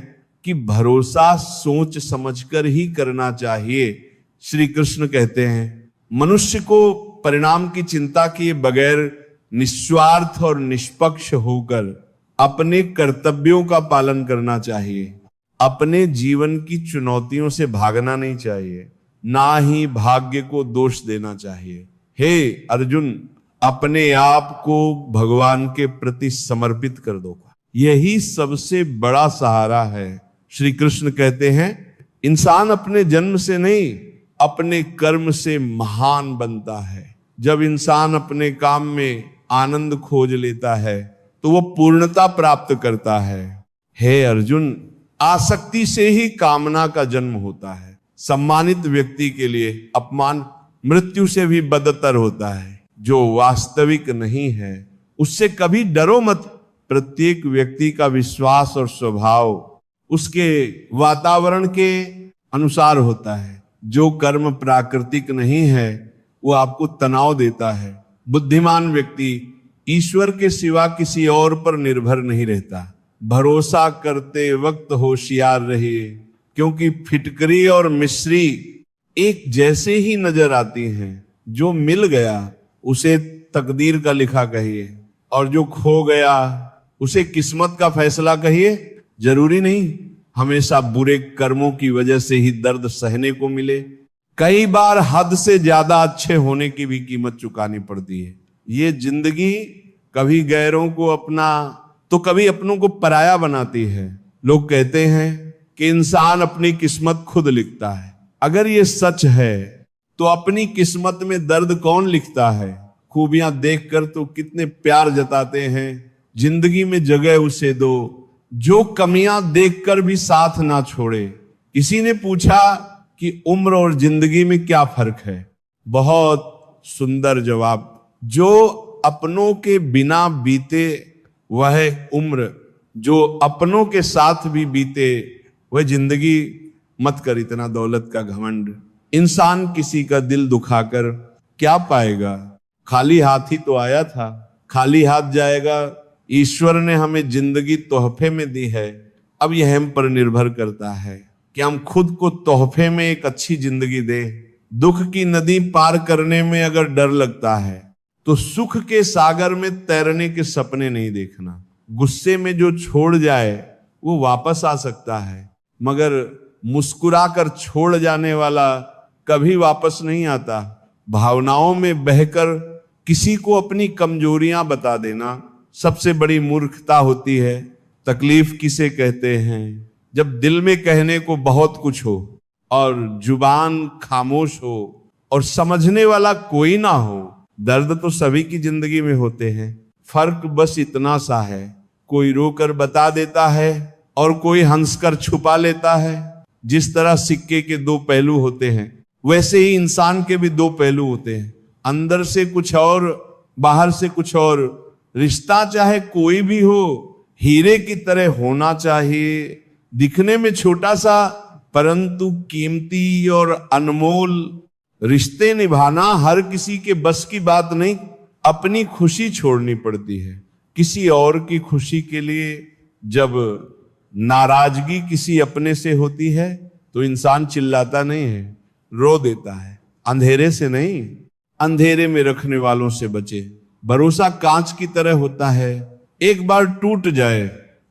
कि भरोसा सोच समझकर ही करना चाहिए। श्री कृष्ण कहते हैं मनुष्य को परिणाम की चिंता किए बगैर निस्वार्थ और निष्पक्ष होकर अपने कर्तव्यों का पालन करना चाहिए। अपने जीवन की चुनौतियों से भागना नहीं चाहिए, ना ही भाग्य को दोष देना चाहिए। हे अर्जुन, अपने आप को भगवान के प्रति समर्पित कर दो, यही सबसे बड़ा सहारा है। श्री कृष्ण कहते हैं इंसान अपने जन्म से नहीं, अपने कर्म से महान बनता है। जब इंसान अपने काम में आनंद खोज लेता है तो वो पूर्णता प्राप्त करता है। हे अर्जुन, आसक्ति से ही कामना का जन्म होता है। सम्मानित व्यक्ति के लिए अपमान मृत्यु से भी बदतर होता है। जो वास्तविक नहीं है उससे कभी डरो मत। प्रत्येक व्यक्ति का विश्वास और स्वभाव उसके वातावरण के अनुसार होता है। जो कर्म प्राकृतिक नहीं है वो आपको तनाव देता है। बुद्धिमान व्यक्ति ईश्वर के सिवा किसी और पर निर्भर नहीं रहता। भरोसा करते वक्त होशियार रहिए, क्योंकि फिटकरी और मिश्री एक जैसे ही नजर आती हैं। जो मिल गया उसे तकदीर का लिखा कहिए, और जो खो गया उसे किस्मत का फैसला कहिए। जरूरी नहीं हमेशा बुरे कर्मों की वजह से ही दर्द सहने को मिले। कई बार हद से ज्यादा अच्छे होने की भी कीमत चुकानी पड़ती है। ये जिंदगी कभी गैरों को अपना तो कभी अपनों को पराया बनाती है। लोग कहते हैं कि इंसान अपनी किस्मत खुद लिखता है। अगर ये सच है तो अपनी किस्मत में दर्द कौन लिखता है? खूबियां देखकर तो कितने प्यार जताते हैं। जिंदगी में जगह उसे दो जो कमियां देखकर भी साथ ना छोड़े। किसी ने पूछा कि उम्र और जिंदगी में क्या फर्क है? बहुत सुंदर जवाब। जो अपनों के बिना बीते वह उम्र, जो अपनों के साथ भी बीते वह जिंदगी। मत कर इतना दौलत का घमंड। इंसान किसी का दिल दुखाकर क्या पाएगा? खाली हाथ ही तो आया था, खाली हाथ जाएगा। ईश्वर ने हमें जिंदगी तोहफे में दी है। अब यह हम पर निर्भर करता है कि हम खुद को तोहफे में एक अच्छी जिंदगी दे। दुख की नदी पार करने में अगर डर लगता है तो सुख के सागर में तैरने के सपने नहीं देखना। गुस्से में जो छोड़ जाए वो वापस आ सकता है, मगर मुस्कुराकर छोड़ जाने वाला कभी वापस नहीं आता। भावनाओं में बहकर किसी को अपनी कमजोरियां बता देना सबसे बड़ी मूर्खता होती है। तकलीफ किसे कहते हैं? जब दिल में कहने को बहुत कुछ हो और जुबान खामोश हो और समझने वाला कोई ना हो। दर्द तो सभी की जिंदगी में होते हैं, फर्क बस इतना सा है, कोई रोकर बता देता है और कोई हंसकर छुपा लेता है। जिस तरह सिक्के के 2 पहलू होते हैं वैसे ही इंसान के भी 2 पहलू होते हैं, अंदर से कुछ और बाहर से कुछ और। रिश्ता चाहे कोई भी हो हीरे की तरह होना चाहिए। दिखने में छोटा सा परंतु कीमती और अनमोल रिश्ते निभाना हर किसी के बस की बात नहीं। अपनी खुशी छोड़नी पड़ती है किसी और की खुशी के लिए। जब नाराजगी किसी अपने से होती है तो इंसान चिल्लाता नहीं है, रो देता है। अंधेरे से नहीं, अंधेरे में रखने वालों से बचे। भरोसा कांच की तरह होता है, एक बार टूट जाए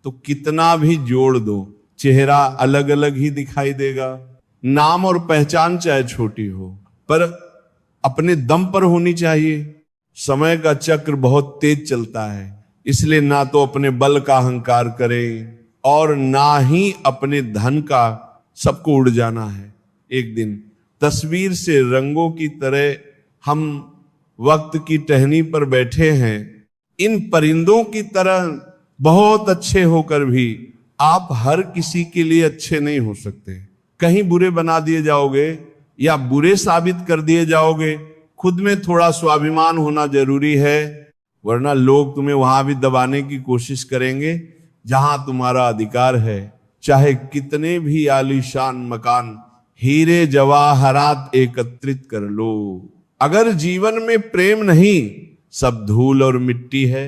तो कितना भी जोड़ दो चेहरा अलग अलग ही दिखाई देगा। नाम और पहचान चाहे छोटी हो पर अपने दम पर होनी चाहिए। समय का चक्र बहुत तेज चलता है, इसलिए ना तो अपने बल का अहंकार करें और ना ही अपने धन का सबको उड़ जाना है। एक दिन तस्वीर से रंगों की तरह हम वक्त की टहनी पर बैठे हैं। इन परिंदों की तरह बहुत अच्छे होकर भी आप हर किसी के लिए अच्छे नहीं हो सकते। कहीं बुरे बना दिए जाओगे या बुरे साबित कर दिए जाओगे। खुद में थोड़ा स्वाभिमान होना जरूरी है, वरना लोग तुम्हें वहां भी दबाने की कोशिश करेंगे जहां तुम्हारा अधिकार है। चाहे कितने भी आलीशान मकान, हीरे जवाहरात एकत्रित कर लो, अगर जीवन में प्रेम नहीं, सब धूल और मिट्टी है।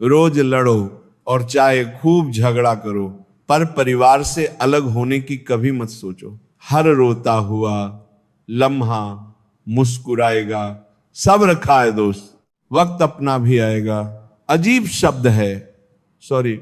रोज लड़ो और चाहे खूब झगड़ा करो, पर परिवार से अलग होने की कभी मत सोचो। हर रोता हुआ लम्हा मुस्कुराएगा। सब रखा है दोस्त, वक्त अपना भी आएगा। अजीब शब्द है, सॉरी,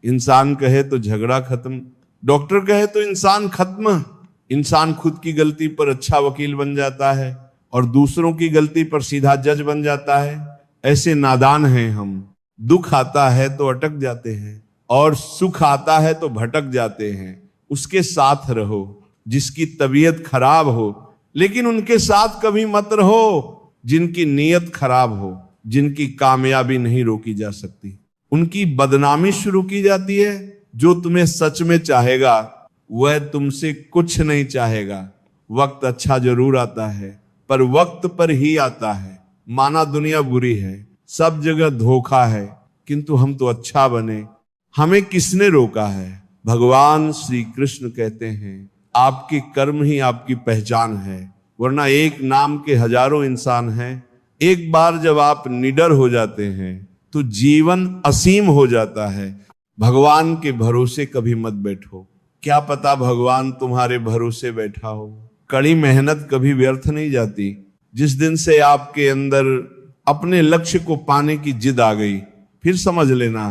इंसान कहे तो झगड़ा खत्म, डॉक्टर कहे तो इंसान खत्म। इंसान खुद की गलती पर अच्छा वकील बन जाता है और दूसरों की गलती पर सीधा जज बन जाता है। ऐसे नादान हैं हम। दुख आता है तो अटक जाते हैं और सुख आता है तो भटक जाते हैं। उसके साथ रहो जिसकी तबीयत खराब हो, लेकिन उनके साथ कभी मत रहो जिनकी नीयत खराब हो, जिनकी कामयाबी नहीं रोकी जा सकती। उनकी बदनामी शुरू की जाती है। जो तुम्हें सच में चाहेगा वह तुमसे कुछ नहीं चाहेगा। वक्त अच्छा जरूर आता है पर वक्त पर ही आता है। माना दुनिया बुरी है, सब जगह धोखा है, किंतु हम तो अच्छा बने। हमें किसने रोका है? भगवान श्री कृष्ण कहते हैं आपके कर्म ही आपकी पहचान है, वरना एक नाम के हजारों इंसान हैं। एक बार जब आप निडर हो जाते हैं तो जीवन असीम हो जाता है। भगवान के भरोसे कभी मत बैठो, क्या पता भगवान तुम्हारे भरोसे बैठा हो। कड़ी मेहनत कभी व्यर्थ नहीं जाती। जिस दिन से आपके अंदर अपने लक्ष्य को पाने की जिद आ गई, फिर समझ लेना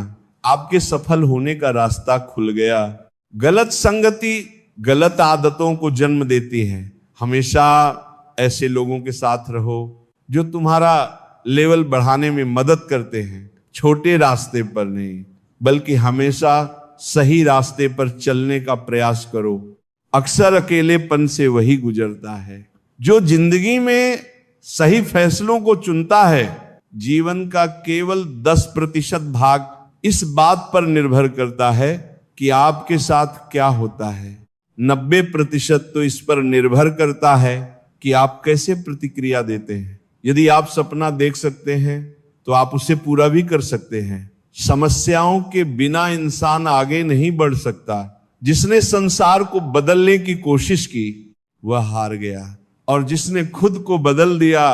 आपके सफल होने का रास्ता खुल गया। गलत संगति गलत आदतों को जन्म देती है। हमेशा ऐसे लोगों के साथ रहो जो तुम्हारा लेवल बढ़ाने में मदद करते हैं। छोटे रास्ते पर नहीं, बल्कि हमेशा सही रास्ते पर चलने का प्रयास करो। अक्सर अकेलेपन से वही गुजरता है जो जिंदगी में सही फैसलों को चुनता है। जीवन का केवल 10% भाग इस बात पर निर्भर करता है कि आपके साथ क्या होता है। 90% तो इस पर निर्भर करता है कि आप कैसे प्रतिक्रिया देते हैं। यदि आप सपना देख सकते हैं तो आप उसे पूरा भी कर सकते हैं। समस्याओं के बिना इंसान आगे नहीं बढ़ सकता। जिसने संसार को बदलने की कोशिश की वह हार गया, और जिसने खुद को बदल दिया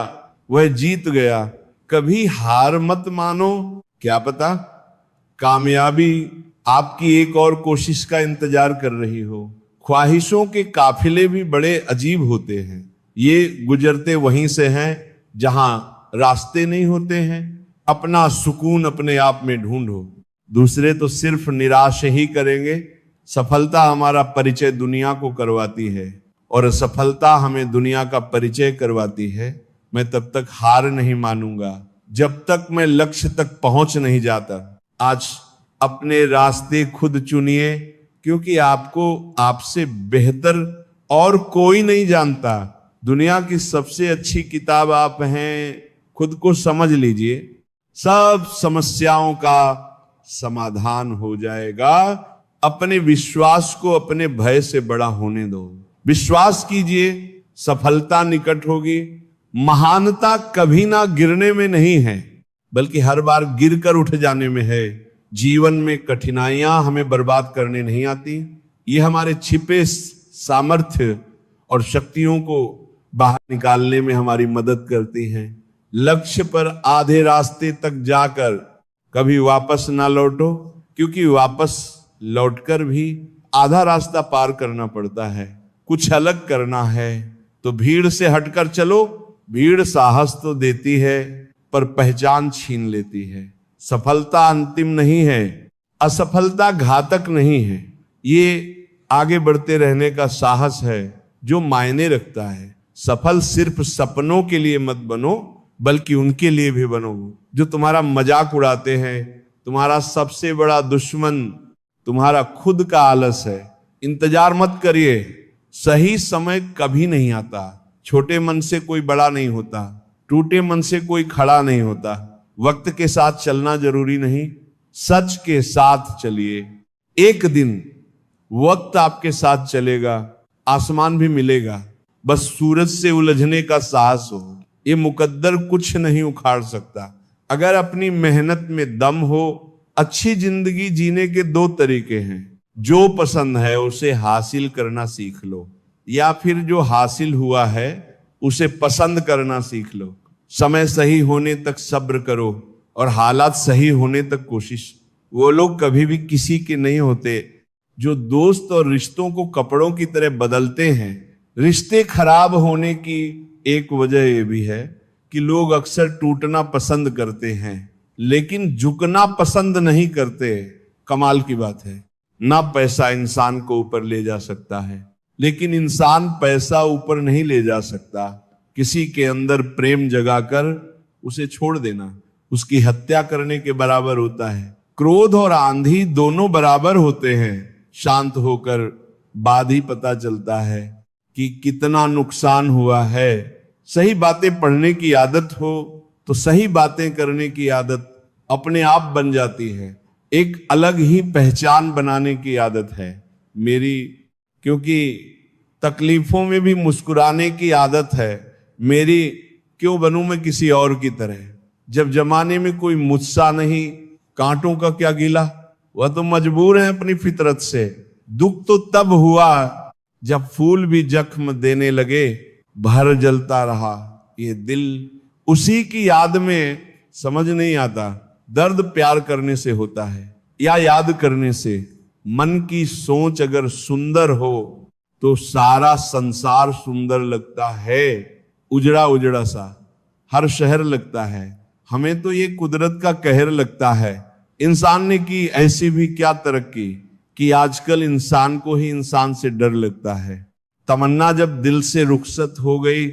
वह जीत गया। कभी हार मत मानो, क्या पता कामयाबी आपकी एक और कोशिश का इंतजार कर रही हो। ख्वाहिशों के काफिले भी बड़े अजीब होते हैं। ये गुजरते वहीं से हैं जहां रास्ते नहीं होते हैं। अपना सुकून अपने आप में ढूंढो, दूसरे तो सिर्फ निराश ही करेंगे। सफलता हमारा परिचय दुनिया को करवाती है और असफलता हमें दुनिया का परिचय करवाती है। मैं तब तक हार नहीं मानूंगा जब तक मैं लक्ष्य तक पहुंच नहीं जाता। आज अपने रास्ते खुद चुनिए, क्योंकि आपको आपसे बेहतर और कोई नहीं जानता। दुनिया की सबसे अच्छी किताब आप हैं। खुद को समझ लीजिए, सब समस्याओं का समाधान हो जाएगा। अपने विश्वास को अपने भय से बड़ा होने दो। विश्वास कीजिए, सफलता निकट होगी। महानता कभी ना गिरने में नहीं है, बल्कि हर बार गिरकर उठ जाने में है। जीवन में कठिनाइयां हमें बर्बाद करने नहीं आती, ये हमारे छिपे सामर्थ्य और शक्तियों को बाहर निकालने में हमारी मदद करती हैं। लक्ष्य पर आधे रास्ते तक जाकर कभी वापस ना लौटो, क्योंकि वापस लौटकर भी आधा रास्ता पार करना पड़ता है। कुछ अलग करना है तो भीड़ से हटकर चलो। भीड़ साहस तो देती है पर पहचान छीन लेती है। सफलता अंतिम नहीं है, असफलता घातक नहीं है। ये आगे बढ़ते रहने का साहस है जो मायने रखता है। सफल सिर्फ सपनों के लिए मत बनो, बल्कि उनके लिए भी बनो जो तुम्हारा मजाक उड़ाते हैं। तुम्हारा सबसे बड़ा दुश्मन तुम्हारा खुद का आलस है। इंतजार मत करिए, सही समय कभी नहीं आता। छोटे मन से कोई बड़ा नहीं होता, टूटे मन से कोई खड़ा नहीं होता। वक्त के साथ चलना जरूरी नहीं, सच के साथ चलिए। एक दिन वक्त आपके साथ चलेगा, आसमान भी मिलेगा। बस सूरज से उलझने का साहस हो। ये मुकद्दर कुछ नहीं उखाड़ सकता। अगर अपनी मेहनत में दम हो, अच्छी जिंदगी जीने के दो तरीके हैं। जो पसंद है उसे हासिल करना सीख लो, या फिर जो हासिल हुआ है उसे पसंद करना सीख लो। समय सही होने तक सब्र करो और हालात सही होने तक कोशिश। वो लोग कभी भी किसी के नहीं होते जो दोस्त और रिश्तों को कपड़ों की तरह बदलते हैं। रिश्ते खराब होने की एक वजह यह भी है कि लोग अक्सर टूटना पसंद करते हैं, लेकिन झुकना पसंद नहीं करते। कमाल की बात है, ना पैसा इंसान को ऊपर ले जा सकता है, लेकिन इंसान पैसा ऊपर नहीं ले जा सकता। किसी के अंदर प्रेम जगाकर उसे छोड़ देना उसकी हत्या करने के बराबर होता है। क्रोध और आंधी दोनों बराबर होते हैं। शांत होकर बाद ही पता चलता है कि कितना नुकसान हुआ है। सही बातें पढ़ने की आदत हो तो सही बातें करने की आदत अपने आप बन जाती है। एक अलग ही पहचान बनाने की आदत है मेरी, क्योंकि तकलीफों में भी मुस्कुराने की आदत है मेरी। क्यों बनूं मैं किसी और की तरह, जब जमाने में कोई मुझसा नहीं। कांटों का क्या गिला, वह तो मजबूर है अपनी फितरत से। दुख तो तब हुआ जब फूल भी जख्म देने लगे, भर जलता रहा ये दिल। उसी की याद में समझ नहीं आता दर्द प्यार करने से होता है या याद करने से। मन की सोच अगर सुंदर हो तो सारा संसार सुंदर लगता है। उजड़ा उजड़ा सा हर शहर लगता है। हमें तो ये कुदरत का कहर लगता है। इंसान ने की ऐसी भी क्या तरक्की कि आजकल इंसान को ही इंसान से डर लगता है। तमन्ना जब दिल से रुखसत हो गई,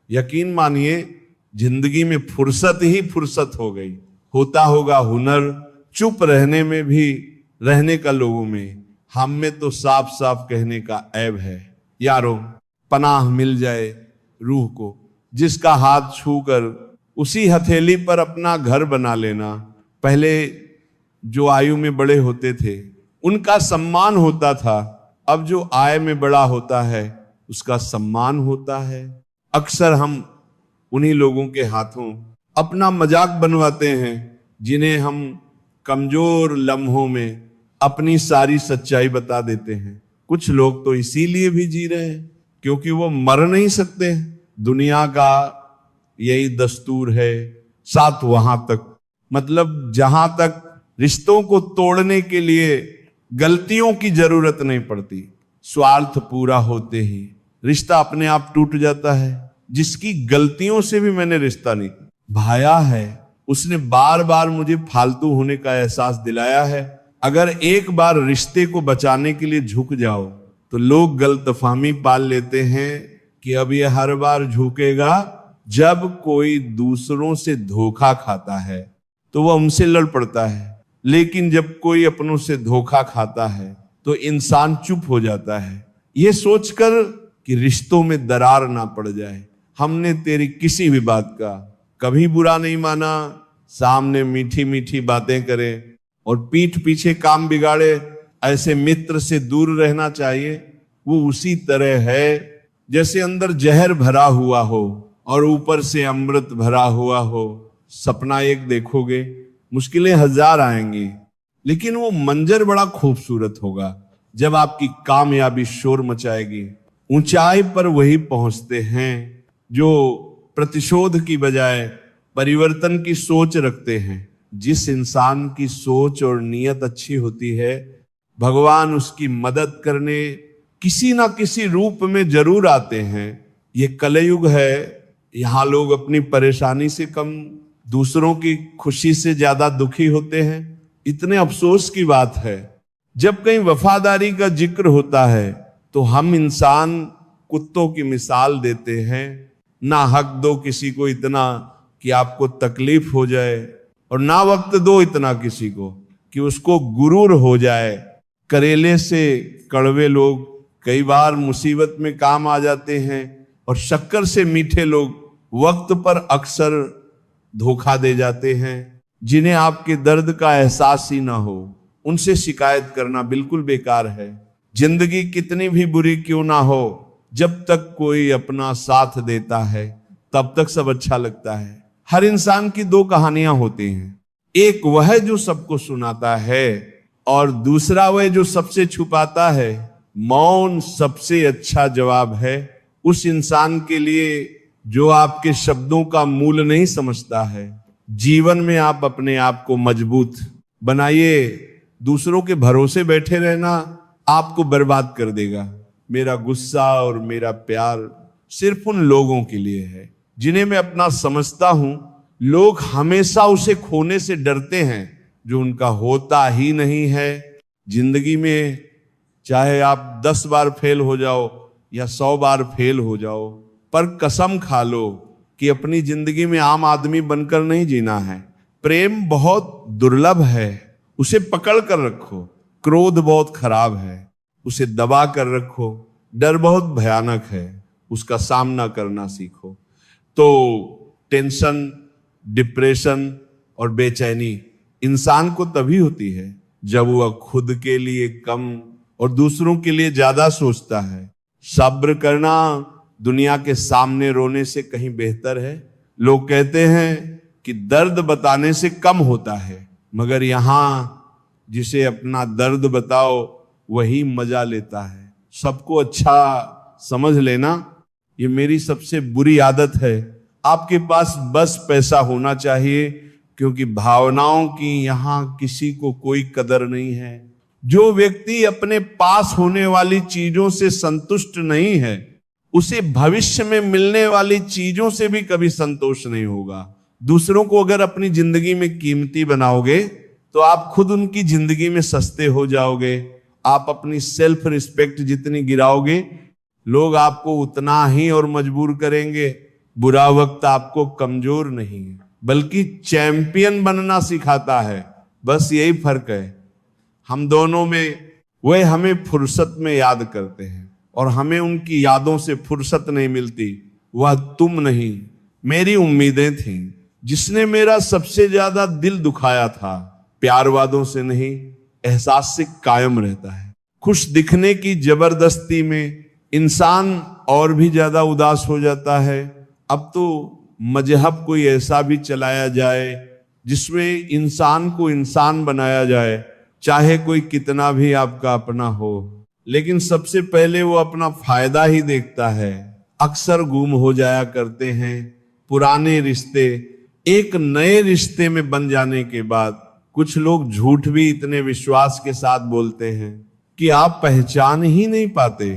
यकीन मानिए जिंदगी में फुर्सत ही फुर्सत हो गई। होता होगा हुनर चुप रहने में भी, रहने का लोगों में। हम में तो साफ साफ कहने का ऐब है। यारों, पनाह मिल जाए रूह को, जिसका हाथ छूकर उसी हथेली पर अपना घर बना लेना। पहले जो आयु में बड़े होते थे उनका सम्मान होता था, अब जो आय में बड़ा होता है उसका सम्मान होता है। अक्सर हम उन्हीं लोगों के हाथों अपना मजाक बनवाते हैं जिन्हें हम कमजोर लम्हों में अपनी सारी सच्चाई बता देते हैं। कुछ लोग तो इसीलिए भी जी रहे हैं क्योंकि वो मर नहीं सकते। दुनिया का यही दस्तूर है। साथ वहां तक, मतलब जहां तक रिश्तों को तोड़ने के लिए गलतियों की जरूरत नहीं पड़ती, स्वार्थ पूरा होते ही रिश्ता अपने आप टूट जाता है। जिसकी गलतियों से भी मैंने रिश्ता नहीं भाया है, उसने बार बार मुझे फालतू होने का एहसास दिलाया है। अगर एक बार रिश्ते को बचाने के लिए झुक जाओ तो लोग गलतफहमी पाल लेते हैं कि अब ये हर बार झुकेगा जब कोई दूसरों से धोखा खाता है तो वह उनसे लड़ पड़ता है। लेकिन जब कोई अपनों से धोखा खाता है तो इंसान चुप हो जाता है, यह सोचकर कि रिश्तों में दरार ना पड़ जाए। हमने तेरी किसी भी बात का कभी बुरा नहीं माना। सामने मीठी मीठी बातें करे और पीठ पीछे काम बिगाड़े, ऐसे मित्र से दूर रहना चाहिए। वो उसी तरह है जैसे अंदर जहर भरा हुआ हो और ऊपर से अमृत भरा हुआ हो। सपना एक देखोगे, मुश्किलें हजार आएंगी, लेकिन वो मंजर बड़ा खूबसूरत होगा जब आपकी कामयाबी शोर मचाएगी ऊंचाई पर वही पहुंचते हैं जो प्रतिशोध की बजाय परिवर्तन की सोच रखते हैं। जिस इंसान की सोच और नीयत अच्छी होती है, भगवान उसकी मदद करने किसी ना किसी रूप में जरूर आते हैं। ये कलयुग है, यहां लोग अपनी परेशानी से कम दूसरों की खुशी से ज्यादा दुखी होते हैं। इतने अफसोस की बात है, जब कहीं वफादारी का जिक्र होता है तो हम इंसान कुत्तों की मिसाल देते हैं। ना हक दो किसी को इतना कि आपको तकलीफ हो जाए, और ना वक्त दो इतना किसी को कि उसको गुरूर हो जाए। करेले से कड़वे लोग कई बार मुसीबत में काम आ जाते हैं, और शक्कर से मीठे लोग वक्त पर अक्सर धोखा दे जाते हैं। जिन्हें आपके दर्द का एहसास ही ना हो, उनसे शिकायत करना बिल्कुल बेकार है। जिंदगी कितनी भी बुरी क्यों ना हो, जब तक कोई अपना साथ देता है तब तक सब अच्छा लगता है। हर इंसान की दो कहानियां होती हैं, एक वह जो सबको सुनाता है और दूसरा वह जो सबसे छुपाता है। मौन सबसे अच्छा जवाब है उस इंसान के लिए जो आपके शब्दों का मूल नहीं समझता है। जीवन में आप अपने आप को मजबूत बनाइए। दूसरों के भरोसे बैठे रहना आपको बर्बाद कर देगा। मेरा गुस्सा और मेरा प्यार सिर्फ उन लोगों के लिए है जिन्हें मैं अपना समझता हूं। लोग हमेशा उसे खोने से डरते हैं जो उनका होता ही नहीं है। जिंदगी में चाहे आप 10 बार फेल हो जाओ या 100 बार फेल हो जाओ, पर कसम खा लो कि अपनी जिंदगी में आम आदमी बनकर नहीं जीना है। प्रेम बहुत दुर्लभ है, उसे पकड़ कर रखो। क्रोध बहुत खराब है, उसे दबा कर रखो। डर बहुत भयानक है, उसका सामना करना सीखो। तो टेंशन, डिप्रेशन और बेचैनी इंसान को तभी होती है जब वह खुद के लिए कम और दूसरों के लिए ज्यादा सोचता है। सब्र करना दुनिया के सामने रोने से कहीं बेहतर है। लोग कहते हैं कि दर्द बताने से कम होता है, मगर यहां जिसे अपना दर्द बताओ वही मजा लेता है। सबको अच्छा समझ लेना, ये मेरी सबसे बुरी आदत है। आपके पास बस पैसा होना चाहिए, क्योंकि भावनाओं की यहां किसी को कोई कदर नहीं है। जो व्यक्ति अपने पास होने वाली चीजों से संतुष्ट नहीं है, उसे भविष्य में मिलने वाली चीजों से भी कभी संतोष नहीं होगा। दूसरों को अगर अपनी जिंदगी में कीमती बनाओगे तो आप खुद उनकी जिंदगी में सस्ते हो जाओगे। आप अपनी सेल्फ रिस्पेक्ट जितनी गिराओगे, लोग आपको उतना ही और मजबूर करेंगे। बुरा वक्त आपको कमजोर नहीं बल्कि चैंपियन बनना सिखाता है। बस यही फर्क है हम दोनों में। वह हमें फुर्सत में याद करते हैं और हमें उनकी यादों से फुर्सत नहीं मिलती। वह तुम नहीं, मेरी उम्मीदें थीं। जिसने मेरा सबसे ज्यादा दिल दुखाया था, प्यार वादों से नहीं एहसास से कायम रहता है। खुश दिखने की जबरदस्ती में इंसान और भी ज्यादा उदास हो जाता है। अब तो मजहब कोई ऐसा भी चलाया जाए जिसमें इंसान को इंसान बनाया जाए, चाहे कोई कितना भी आपका अपना हो, लेकिन सबसे पहले वो अपना फायदा ही देखता है। अक्सर गुम हो जाया करते हैं पुराने रिश्ते। एक नए रिश्ते में बन जाने के बाद कुछ लोग झूठ भी इतने विश्वास के साथ बोलते हैं कि आप पहचान ही नहीं पाते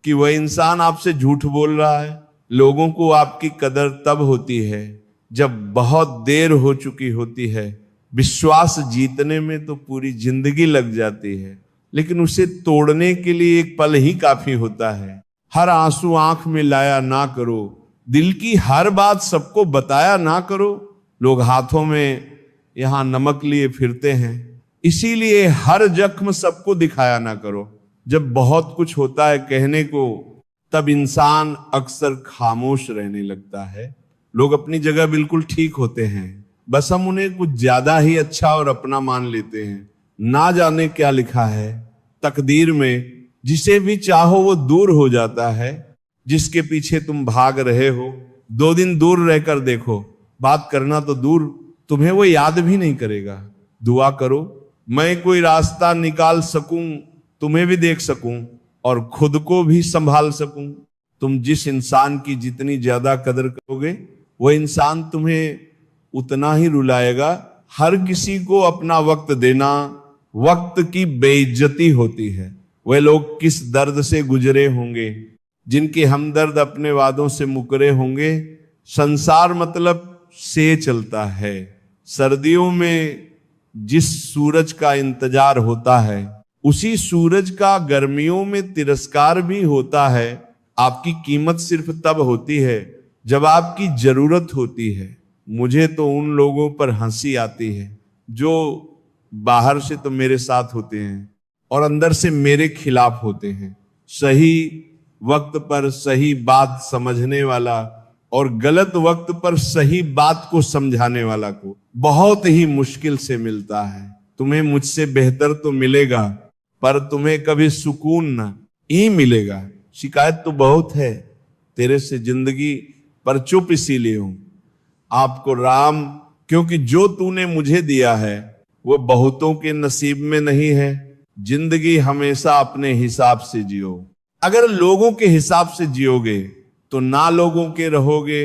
कि वह इंसान आपसे झूठ बोल रहा है। लोगों को आपकी कदर तब होती है जब बहुत देर हो चुकी होती है। विश्वास जीतने में तो पूरी जिंदगी लग जाती है, लेकिन उसे तोड़ने के लिए एक पल ही काफी होता है। हर आंसू आंख में लाया ना करो, दिल की हर बात सबको बताया ना करो। लोग हाथों में यहां नमक लिए फिरते हैं, इसीलिए हर जख्म सबको दिखाया ना करो। जब बहुत कुछ होता है कहने को, तब इंसान अक्सर खामोश रहने लगता है। लोग अपनी जगह बिल्कुल ठीक होते हैं, बस हम उन्हें कुछ ज्यादा ही अच्छा और अपना मान लेते हैं। ना जाने क्या लिखा है तकदीर में, जिसे भी चाहो वो दूर हो जाता है। जिसके पीछे तुम भाग रहे हो, 2 दिन दूर रहकर देखो, बात करना तो दूर, तुम्हें वो याद भी नहीं करेगा। दुआ करो मैं कोई रास्ता निकाल सकूं, तुम्हें भी देख सकूं और खुद को भी संभाल सकूं। तुम जिस इंसान की जितनी ज्यादा कदर करोगे वो इंसान तुम्हें उतना ही रुलाएगा। हर किसी को अपना वक्त देना, वक्त की बेइज्जती होती है। वे लोग किस दर्द से गुजरे होंगे, जिनके हमदर्द अपने वादों से मुकरे होंगे। संसार मतलब से चलता है। सर्दियों में जिस सूरज का इंतजार होता है उसी सूरज का गर्मियों में तिरस्कार भी होता है। आपकी कीमत सिर्फ तब होती है जब आपकी जरूरत होती है। मुझे तो उन लोगों पर हंसी आती है जो बाहर से तो मेरे साथ होते हैं और अंदर से मेरे खिलाफ होते हैं। सही वक्त पर सही बात समझने वाला और गलत वक्त पर सही बात को समझाने वाला को बहुत ही मुश्किल से मिलता है। तुम्हें मुझसे बेहतर तो मिलेगा पर तुम्हें कभी सुकून ना ही मिलेगा। शिकायत तो बहुत है तेरे से जिंदगी, पर चुप इसीलिए हूं आपको राम, क्योंकि जो तूने मुझे दिया है वो बहुतों के नसीब में नहीं है। जिंदगी हमेशा अपने हिसाब से जियो। अगर लोगों के हिसाब से जियोगे तो ना लोगों के रहोगे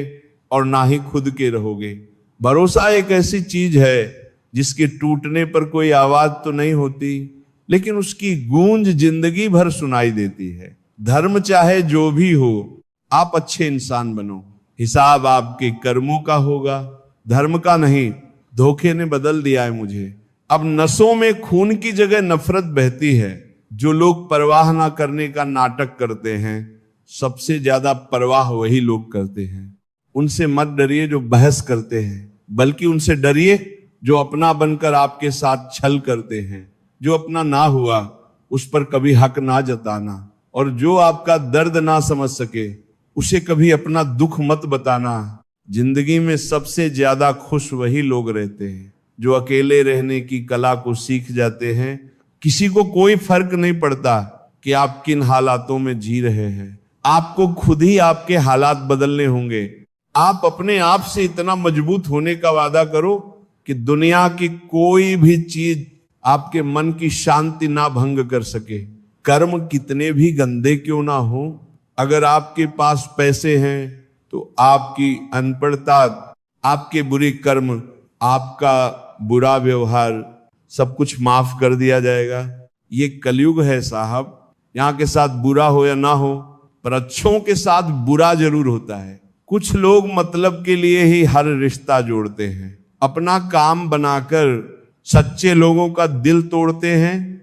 और ना ही खुद के रहोगे। भरोसा एक ऐसी चीज है जिसके टूटने पर कोई आवाज तो नहीं होती, लेकिन उसकी गूंज जिंदगी भर सुनाई देती है। धर्म चाहे जो भी हो, आप अच्छे इंसान बनो। हिसाब आपके कर्मों का होगा, धर्म का नहीं। धोखे ने बदल दिया है मुझे। अब नसों में खून की जगह नफरत बहती है। जो लोग परवाह ना करने का नाटक करते हैं, सबसे ज्यादा परवाह वही लोग करते हैं। उनसे मत डरिए जो बहस करते हैं, बल्कि उनसे डरिए जो अपना बनकर आपके साथ छल करते हैं। जो अपना ना हुआ उस पर कभी हक ना जताना, और जो आपका दर्द ना समझ सके उसे कभी अपना दुख मत बताना। जिंदगी में सबसे ज्यादा खुश वही लोग रहते हैं जो अकेले रहने की कला को सीख जाते हैं। किसी को कोई फर्क नहीं पड़ता कि आप किन हालातों में जी रहे हैं। आपको खुद ही आपके हालात बदलने होंगे। आप अपने आप से इतना मजबूत होने का वादा करो कि दुनिया की कोई भी चीज आपके मन की शांति ना भंग कर सके। कर्म कितने भी गंदे क्यों ना हो, अगर आपके पास पैसे हैं तो आपकी अनपढ़ता, आपके बुरे कर्म, आपका बुरा व्यवहार सब कुछ माफ कर दिया जाएगा। ये कलयुग है साहब। यहाँ के साथ बुरा हो या ना हो, पर अच्छों के साथ बुरा जरूर होता है। कुछ लोग मतलब के लिए ही हर रिश्ता जोड़ते हैं, अपना काम बनाकर सच्चे लोगों का दिल तोड़ते हैं